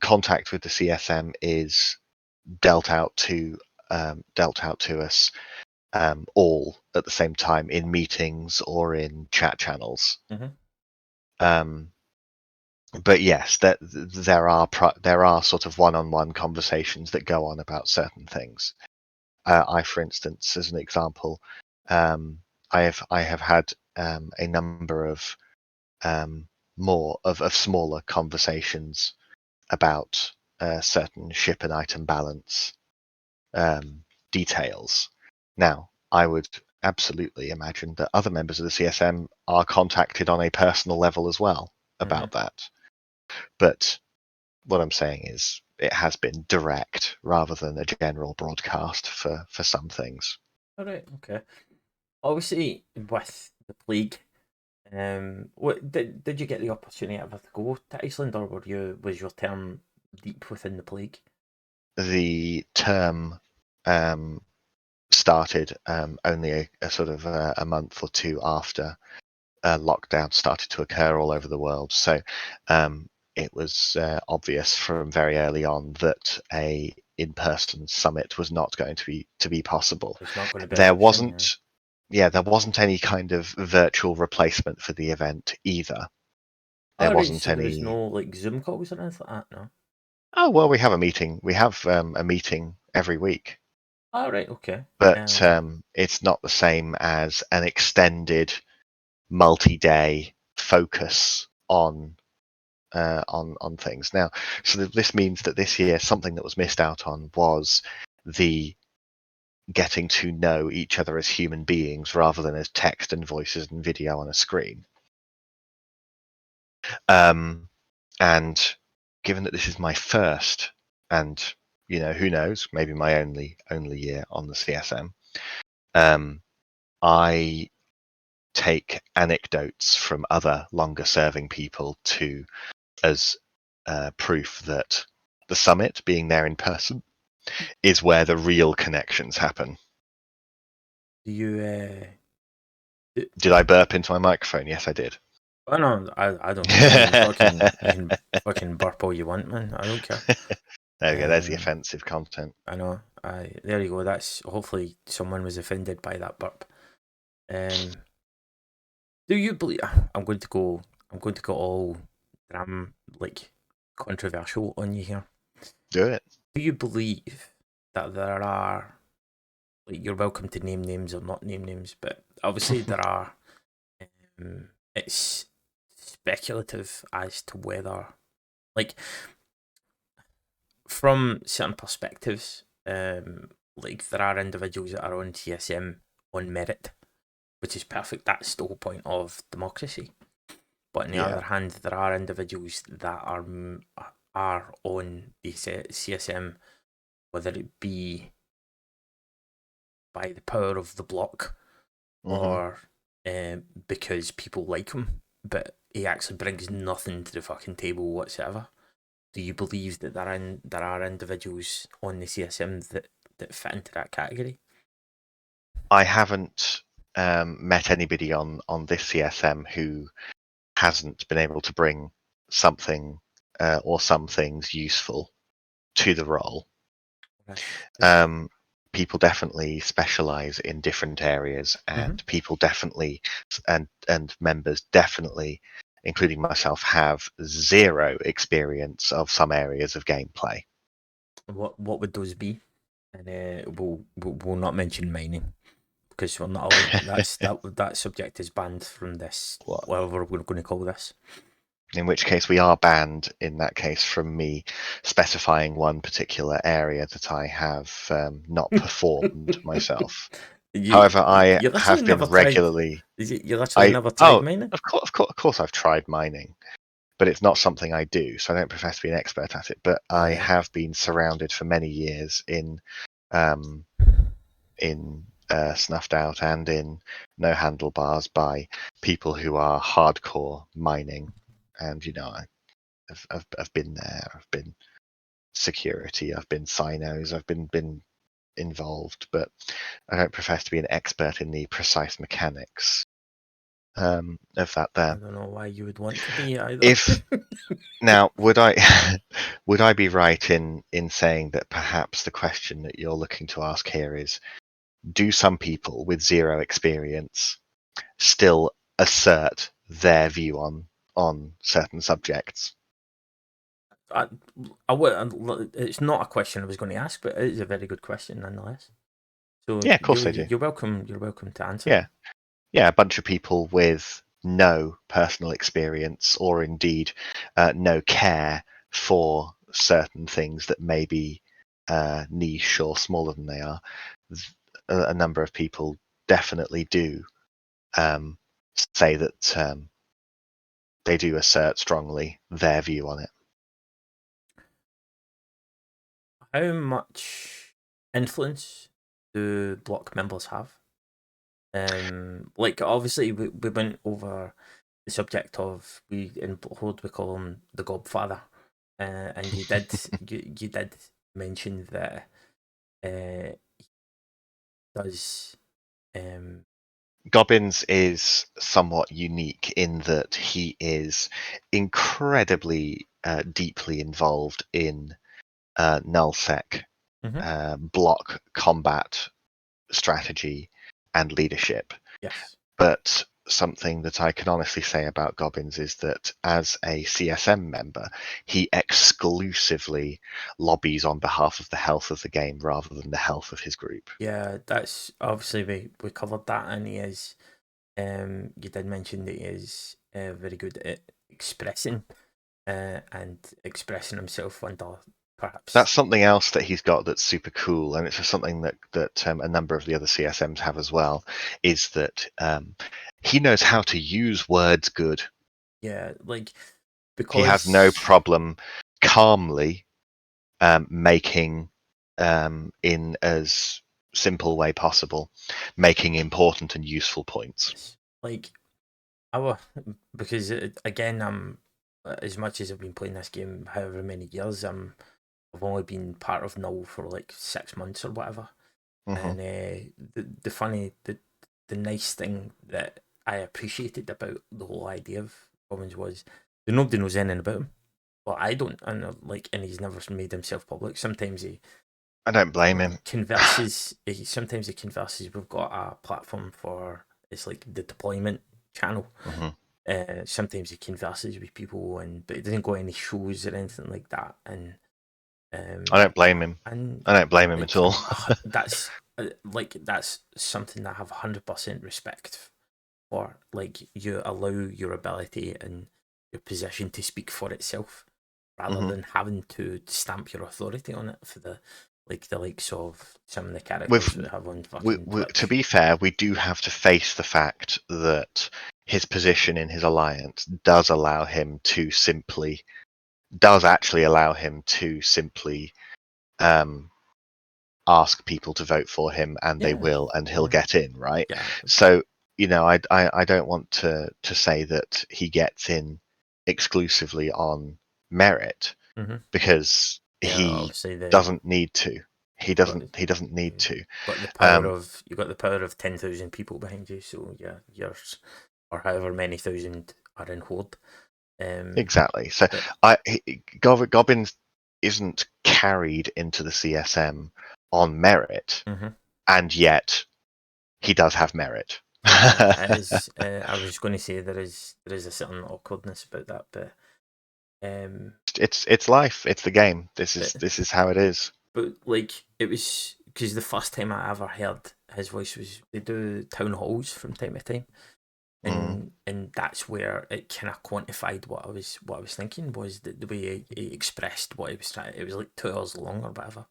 contact with the CSM is dealt out to us all at the same time in meetings or in chat channels. But yes, there are sort of one-on-one conversations that go on about certain things. I, for instance, as an example, I have had a number of smaller conversations about certain ship and item balance details. Now, I would absolutely imagine that other members of the CSM are contacted on a personal level as well about that. But what I'm saying is it has been direct rather than a general broadcast for some things. All right, okay. Obviously, with the plague, what did you get the opportunity ever to go to Iceland, or was your term deep within the plague? The term started only a sort of a month or two after lockdown started to occur all over the world. So it was obvious from very early on that a in-person summit was not going to be possible. It's not going to be an There option. there wasn't any kind of virtual replacement for the event either. There wasn't So there's any. no like Zoom calls or anything like that, no. Oh well, we have a meeting. We have a meeting every week. All right, okay. But it's not the same as an extended multi-day focus on things. Now, so this means that this year something that was missed out on was the getting to know each other as human beings rather than as text and voices and video on a screen. And given that this is my first, and who knows, maybe my only year on the CSM, I take anecdotes from other longer serving people as proof that the summit, being there in person, is where the real connections happen. Do you Did I burp into my microphone? Yes, I did. Oh no, I don't care. You can burp all you want, man. I don't care. There we go. There's the offensive content. I know. There you go. That's hopefully someone was offended by that burp. Do you believe? I'm going to go. I'm going to go all like controversial on you here. Do it. Do you believe that there are, like, you're welcome to name names or not name names, but obviously there are. It's speculative as to whether, like, from certain perspectives, like there are individuals that are on CSM on merit, which is perfect. That's the whole point of democracy. But on the other hand, there are individuals that are on the CSM, whether it be by the power of the block or because people like him, but he actually brings nothing to the fucking table whatsoever. Do you believe that there are individuals on the CSM that fit into that category? I haven't met anybody on this CSM who hasn't been able to bring something or some things useful to the role. People definitely specialize in different areas, and people definitely and members definitely, including myself, have zero experience of some areas of gameplay. What would those be? And we'll not mention mining, because we're not allowed. That subject is banned from this, whatever we're going to call this. In which case, we are banned, in that case, from me specifying one particular area that I have not performed myself. However, I have been regularly. You literally never tried mining? Of course, I've tried mining, but it's not something I do, so I don't profess to be an expert at it. But I have been surrounded for many years in snuffed out and in No Handlebars by people who are hardcore mining. And I've been there. I've been security. I've been sinos. I've been involved, but I don't profess to be an expert in the precise mechanics of that. I There. don't know why you would want to be either. If now would I would I be right in saying that perhaps the question that you're looking to ask here is, do some people with zero experience still assert their view on certain subjects? I would. It's not a question I was going to ask, but it is a very good question nonetheless. So Yeah, of course they do. you're welcome. You're welcome to answer. Yeah, yeah, a bunch of people with no personal experience or indeed no care for certain things that may be niche or smaller than they are. A number of people definitely do say that they do assert strongly their view on it. How much influence do block members have? Like obviously we went over the subject of in Bloodhoard we call him the Godfather, and you did mention that he does Gobbins is somewhat unique in that he is incredibly deeply involved in nullsec, block combat strategy and leadership. yes. But something that I can honestly say about Gobbins is that as a CSM member, he exclusively lobbies on behalf of the health of the game rather than the health of his group. Yeah, that's obviously we covered that, and he is. You did mention that he is very good at expressing and expressing himself under perhaps. That's something else that he's got that's super cool, and it's just something that a number of the other CSMs have as well, is that he knows how to use words good. Yeah, like He has no because problem calmly making in as simple way possible, making important and useful points. like our because again as much as I've been playing this game however many years I've only been part of Null for like 6 months or whatever. Mm-hmm. And the nice thing that I appreciated about the whole idea of Commons was that nobody knows anything about him. Well, I don't, and and he's never made himself public. Sometimes he I don't blame him. converses. Sometimes he converses. We've got a platform for it's like the deployment channel. Mm-hmm. Sometimes he converses with people, but he doesn't go any shows or anything like that. And I don't blame him. and I don't blame him like at all. that's something that I have 100% respect for. Like you allow your ability and your position to speak for itself, rather Mm-hmm. than having to stamp your authority on it for the likes of some of the characters With we have on fucking to Twitch. be fair, we do have to face the fact that his position in his alliance does actually allow him to simply ask people to vote for him, and they Yeah, will, and he'll yeah, get in, right? yeah. So I don't want to say that he gets in exclusively on merit, Mm-hmm. because Yeah, he obviously doesn't need to. He you've got doesn't need you've to. got the power Um, of 10,000 people behind you. So yeah, yours or however many thousand are in Horde. Exactly. So But Gobbins isn't carried into the CSM on merit, mhm. and yet he does have merit. Yeah, it is. I was going to say there is a certain awkwardness about that, um, It's life. It's the game. but This is how it is. like it was because the first time I ever heard his voice was they do town halls from time to time, Mm, and that's where it kind of quantified what I was thinking was that the way he expressed what he was trying. It was like 2 hours long or whatever.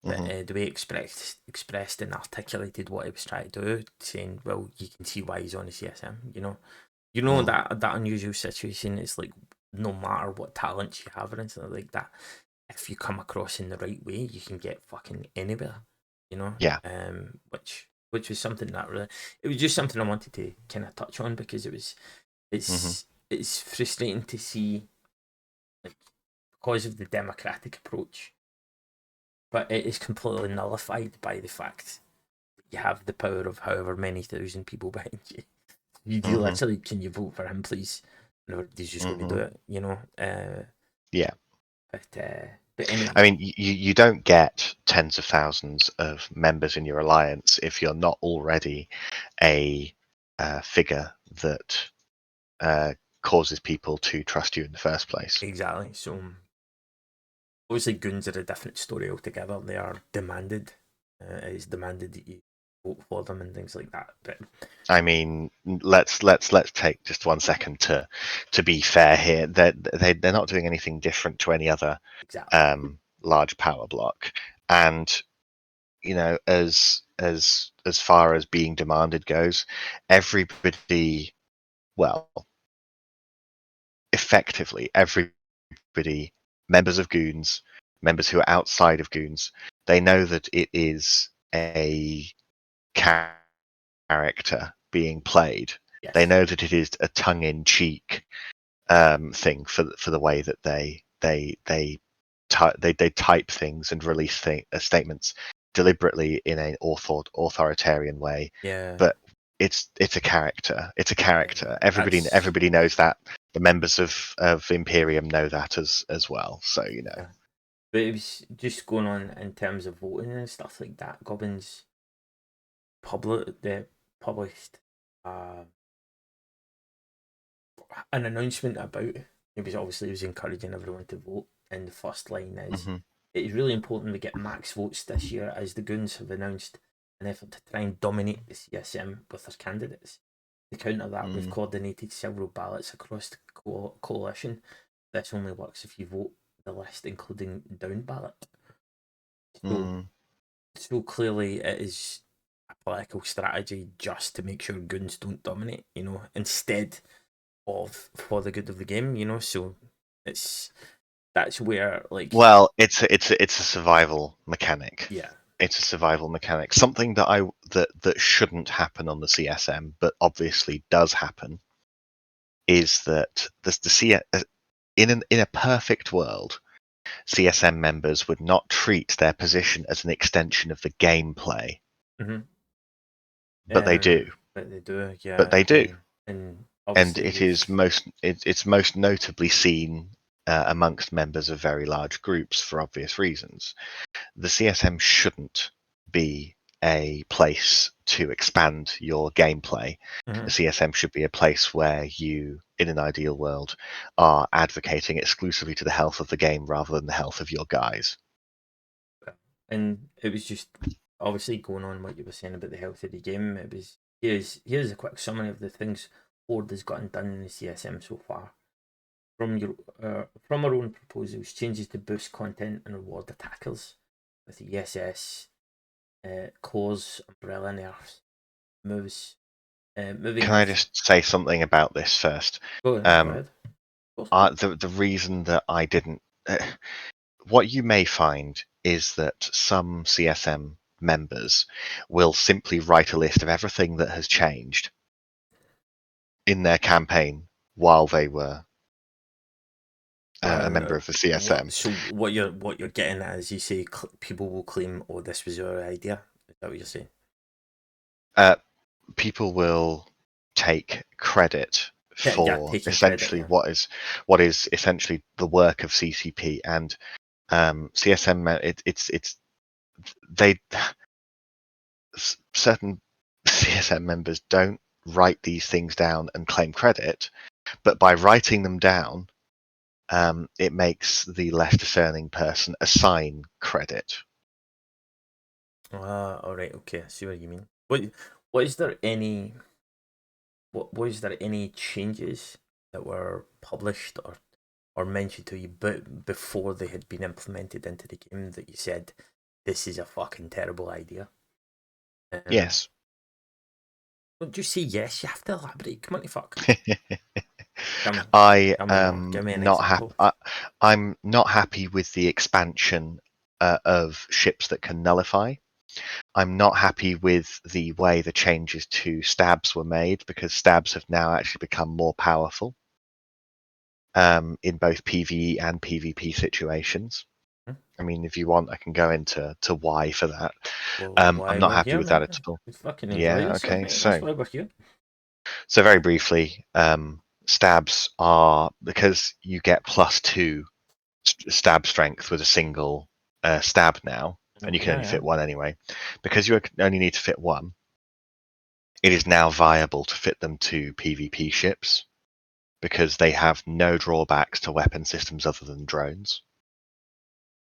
But hmm the way he expressed and articulated what he was trying to do, saying, "Well, you can see why he's on the CSM," mm. that unusual situation. It's like no matter what talents you have or anything like that, if you come across in the right way, you can get fucking anywhere. Yeah. Which which was something that really, it was just something I wanted to kind of touch on because it's frustrating to see, like, because of the democratic approach, but it is completely nullified by the fact that you have the power of however many thousand people behind you. You literally, can you vote for him, please? And everybody's just going to do it, you know. Yeah. But anyway, I mean, you don't get tens of thousands of members in your alliance if you're not already a figure that causes people to trust you in the first place. exactly. So obviously, goons are a different story altogether. They are demanded. It's demanded that you vote for them and things like that. But I mean, let's take just 1 second to be fair here. They're not doing anything different to any other exactly, large power block, and as far as being demanded goes, everybody, well, effectively everybody, members of goons, members who are outside of goons, they know that it is a character being played. yes, They know that it is a tongue-in-cheek thing for the way that they type things and release statements deliberately in an authoritarian way. yeah. But it's a character. It's a character. That's Everybody knows that. The members of Imperium know that as well. So yeah. But it was just going on in terms of voting and stuff like that. Gobbins published uh, an announcement about it. He was encouraging everyone to vote, and the first line is, Mhm. "It is really important we get max votes this year, as the Goons have announced an effort to try and dominate the CSM with their candidates. To counter that, we've Mm. coordinated several ballots across the coalition. This only works if you vote the list, including down ballot." So, Mm. so clearly, it is a political strategy just to make sure Goons don't dominate. Instead of for the good of the game. So it's that's where, like, Well, it's a survival mechanic. yeah. It's a survival mechanic. Something that shouldn't happen on the CSM, but obviously does happen, is that in a perfect world, CSM members would not treat their position as an extension of the gameplay, Mm-hmm. but they do. But they do, But yeah. they do, And and obviously it we've is it's most notably seen amongst members of very large groups for obvious reasons. The CSM shouldn't be a place to expand your gameplay. Mhm. The CSM should be a place where you, in an ideal world, are advocating exclusively to the health of the game rather than the health of your guys. and it was just obviously going on what you were saying about the health of the game. It was here's a quick summary of the things Ford has gotten done in the CSM so far. From our own proposals, changes to boost content and reward attackers with the ESS, cores, umbrella nerfs, moves, moving Can I off. just say something about this first? Go ahead. Of course. The reason that I didn't, what you may find is that some CSM members will simply write a list of everything that has changed in their campaign while they were a member of the CSM. So what you're getting at is, you say people will claim, "Oh, this was your idea." Is that what you're saying? Uh, people will take credit Yeah, yeah, for taking credit. essentially Yeah. what is essentially the work of CCP and CSM. It's they certain CSM members don't write these things down and claim credit, but by writing them down, it makes the less discerning person assign credit. All right. Okay. I see what you mean. What is there any what was there any changes that were published or mentioned to you, but before they had been implemented into the game, that you said this is a fucking terrible idea? Um, Yes. don't just say yes. You have to elaborate. Come on, you fuck. Tell me. I Tell me more. am Give me an not happy. example. I'm not happy with the expansion of ships that can nullify. I'm not happy with the way the changes to stabs were made, because stabs have now actually become more powerful in both PvE and PvP situations. I mean, if you want, I can go into why for that. Well, I'm why not we're happy here, with that mate? at all. We fucking enjoy Yeah, yourself, okay. mate. That's why we're here. So very briefly, stabs are, because you get +2 stab strength with a single stab now, and you can only fit one anyway. Because you only need to fit one, it is now viable to fit them to PvP ships, because they have no drawbacks to weapon systems other than drones.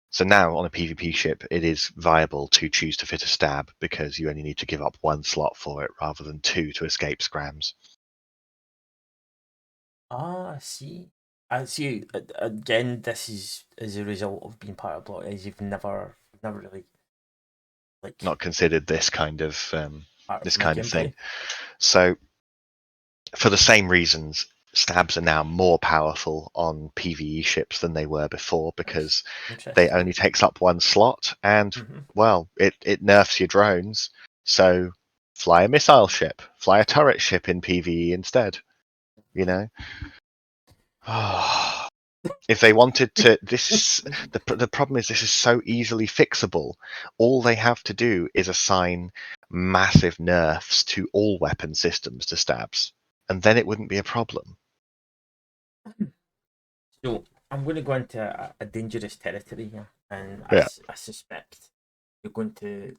So now on a PvP ship, it is viable to choose to fit a stab, because you only need to give up one slot for it rather than 2 to escape scrams. I see. I see. Again, this is as a result of being part of Block Is. You've never really like Not considered this kind of part this from a kind of thing. gameplay. So for the same reasons, stabs are now more powerful on PvE ships than they were before, because they only takes up one slot, and well, it nerfs your drones. So fly a missile ship, fly a turret ship in PvE instead. You know. If they wanted to, the problem is this is so easily fixable. All they have to do is assign massive nerfs to all weapon systems to stabs, and then it wouldn't be a problem. So I'm going to go into a dangerous territory here, and Yeah. I suspect you're going to.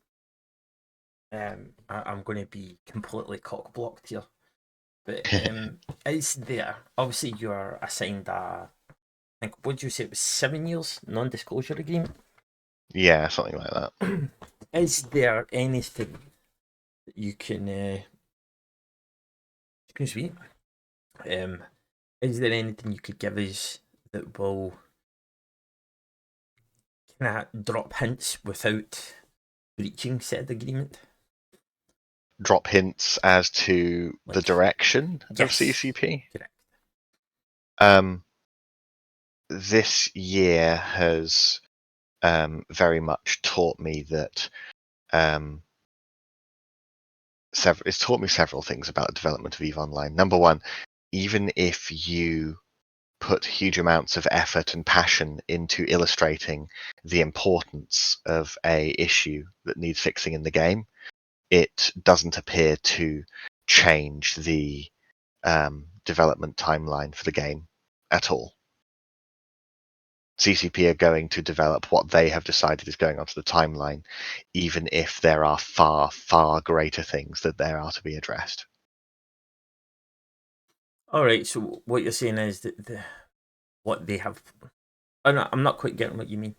I'm going to be completely cock blocked here, but is there obviously you're assigned a. I think what did you say it was 7 years non-disclosure agreement? Yeah, something like that. Is there anything that you can excuse me? Is there anything you could give us that will kind of drop hints without breaching said agreement? Drop hints as to the Like, direction of yes, CCP. correct. This year has very much taught me that it's taught me several things about the development of EVE Online. Number one, even if you put huge amounts of effort and passion into illustrating the importance of a issue that needs fixing in the game, it doesn't appear to change the development timeline for the game at all. CCP are going to develop what they have decided is going onto the timeline, even if there are far, far greater things that there are to be addressed. All right. So what you're saying is that what they have. I'm not quite getting what you mean.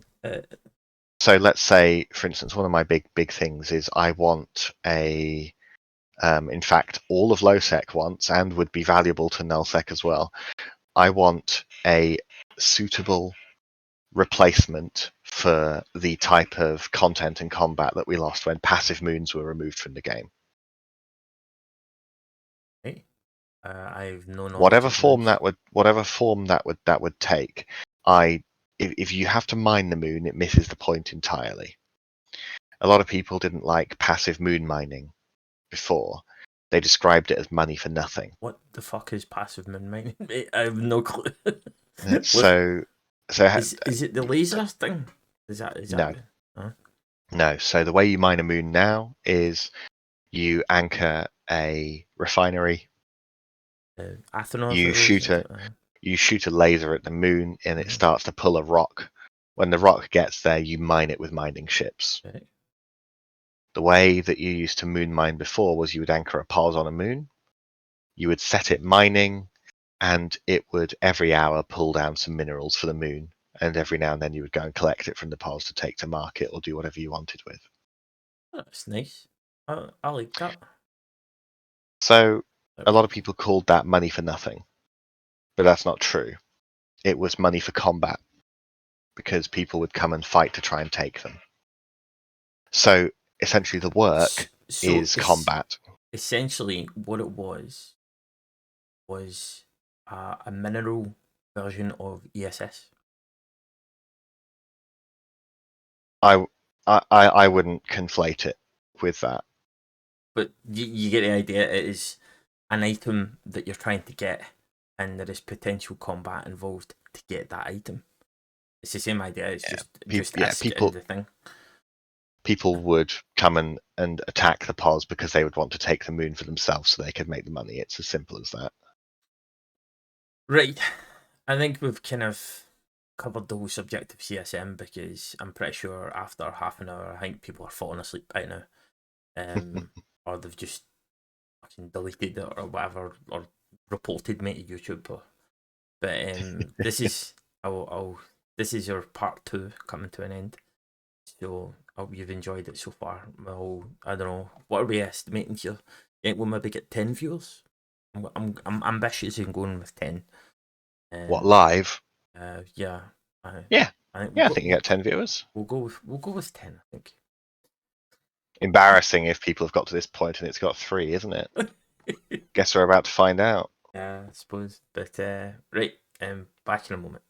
So let's say, for instance, one of my big things is I want a, in fact, all of LowSec wants, and would be valuable to NullSec as well. I want a suitable replacement for the type of content and combat that we lost when passive moons were removed from the game. Right. I have no knowledge Whatever of form moons. that would take, if you have to mine the moon, it misses the point entirely. A lot of people didn't like passive moon mining before. They described it as money for nothing. What the fuck is passive moon mining? I have no clue. So Is it the laser thing? Is that no, no. So the way you mine a moon now is you anchor a refinery, Athenor you relays? shoot a laser at the moon, and it starts to pull a rock. When the rock gets there, you mine it with mining ships. Right. The way that you used to moon mine before was you would anchor a pos on a moon, you would set it mining, and it would every hour pull down some minerals for the moon, and every now and then you would go and collect it from the pos to take to market or do whatever you wanted with. That's nice. I like that. So a lot of people called that money for nothing, but that's not true. It was money for combat, because people would come and fight to try and take them. So essentially the work So is it's combat. essentially what it was a mineral version of ESS. I I wouldn't conflate it with that. But you get the idea. It is an item that you're trying to get, and there is potential combat involved to get that item. It's the same idea. It's just ISK in the thing. People would come and attack the pos because they would want to take the moon for themselves so they could make the money. It's as simple as that. Right. I think we've kind of covered the whole subject of CSM because I'm pretty sure after half an hour, I think people are falling asleep by now, or they've just fucking deleted it or whatever, or reported me to YouTube. But this is this is your part 2 coming to an end. So I hope you've enjoyed it so far. Well, I don't know, what are we estimating here? I think we'll maybe get 10 viewers. I'm ambitious in going with 10. What, live? Yeah. Yeah. I think I think you get 10 viewers. We'll go with 10. I think. Embarrassing if people have got to this point and it's got 3, isn't it? Guess we're about to find out. Yeah, I suppose. But right, back in a moment.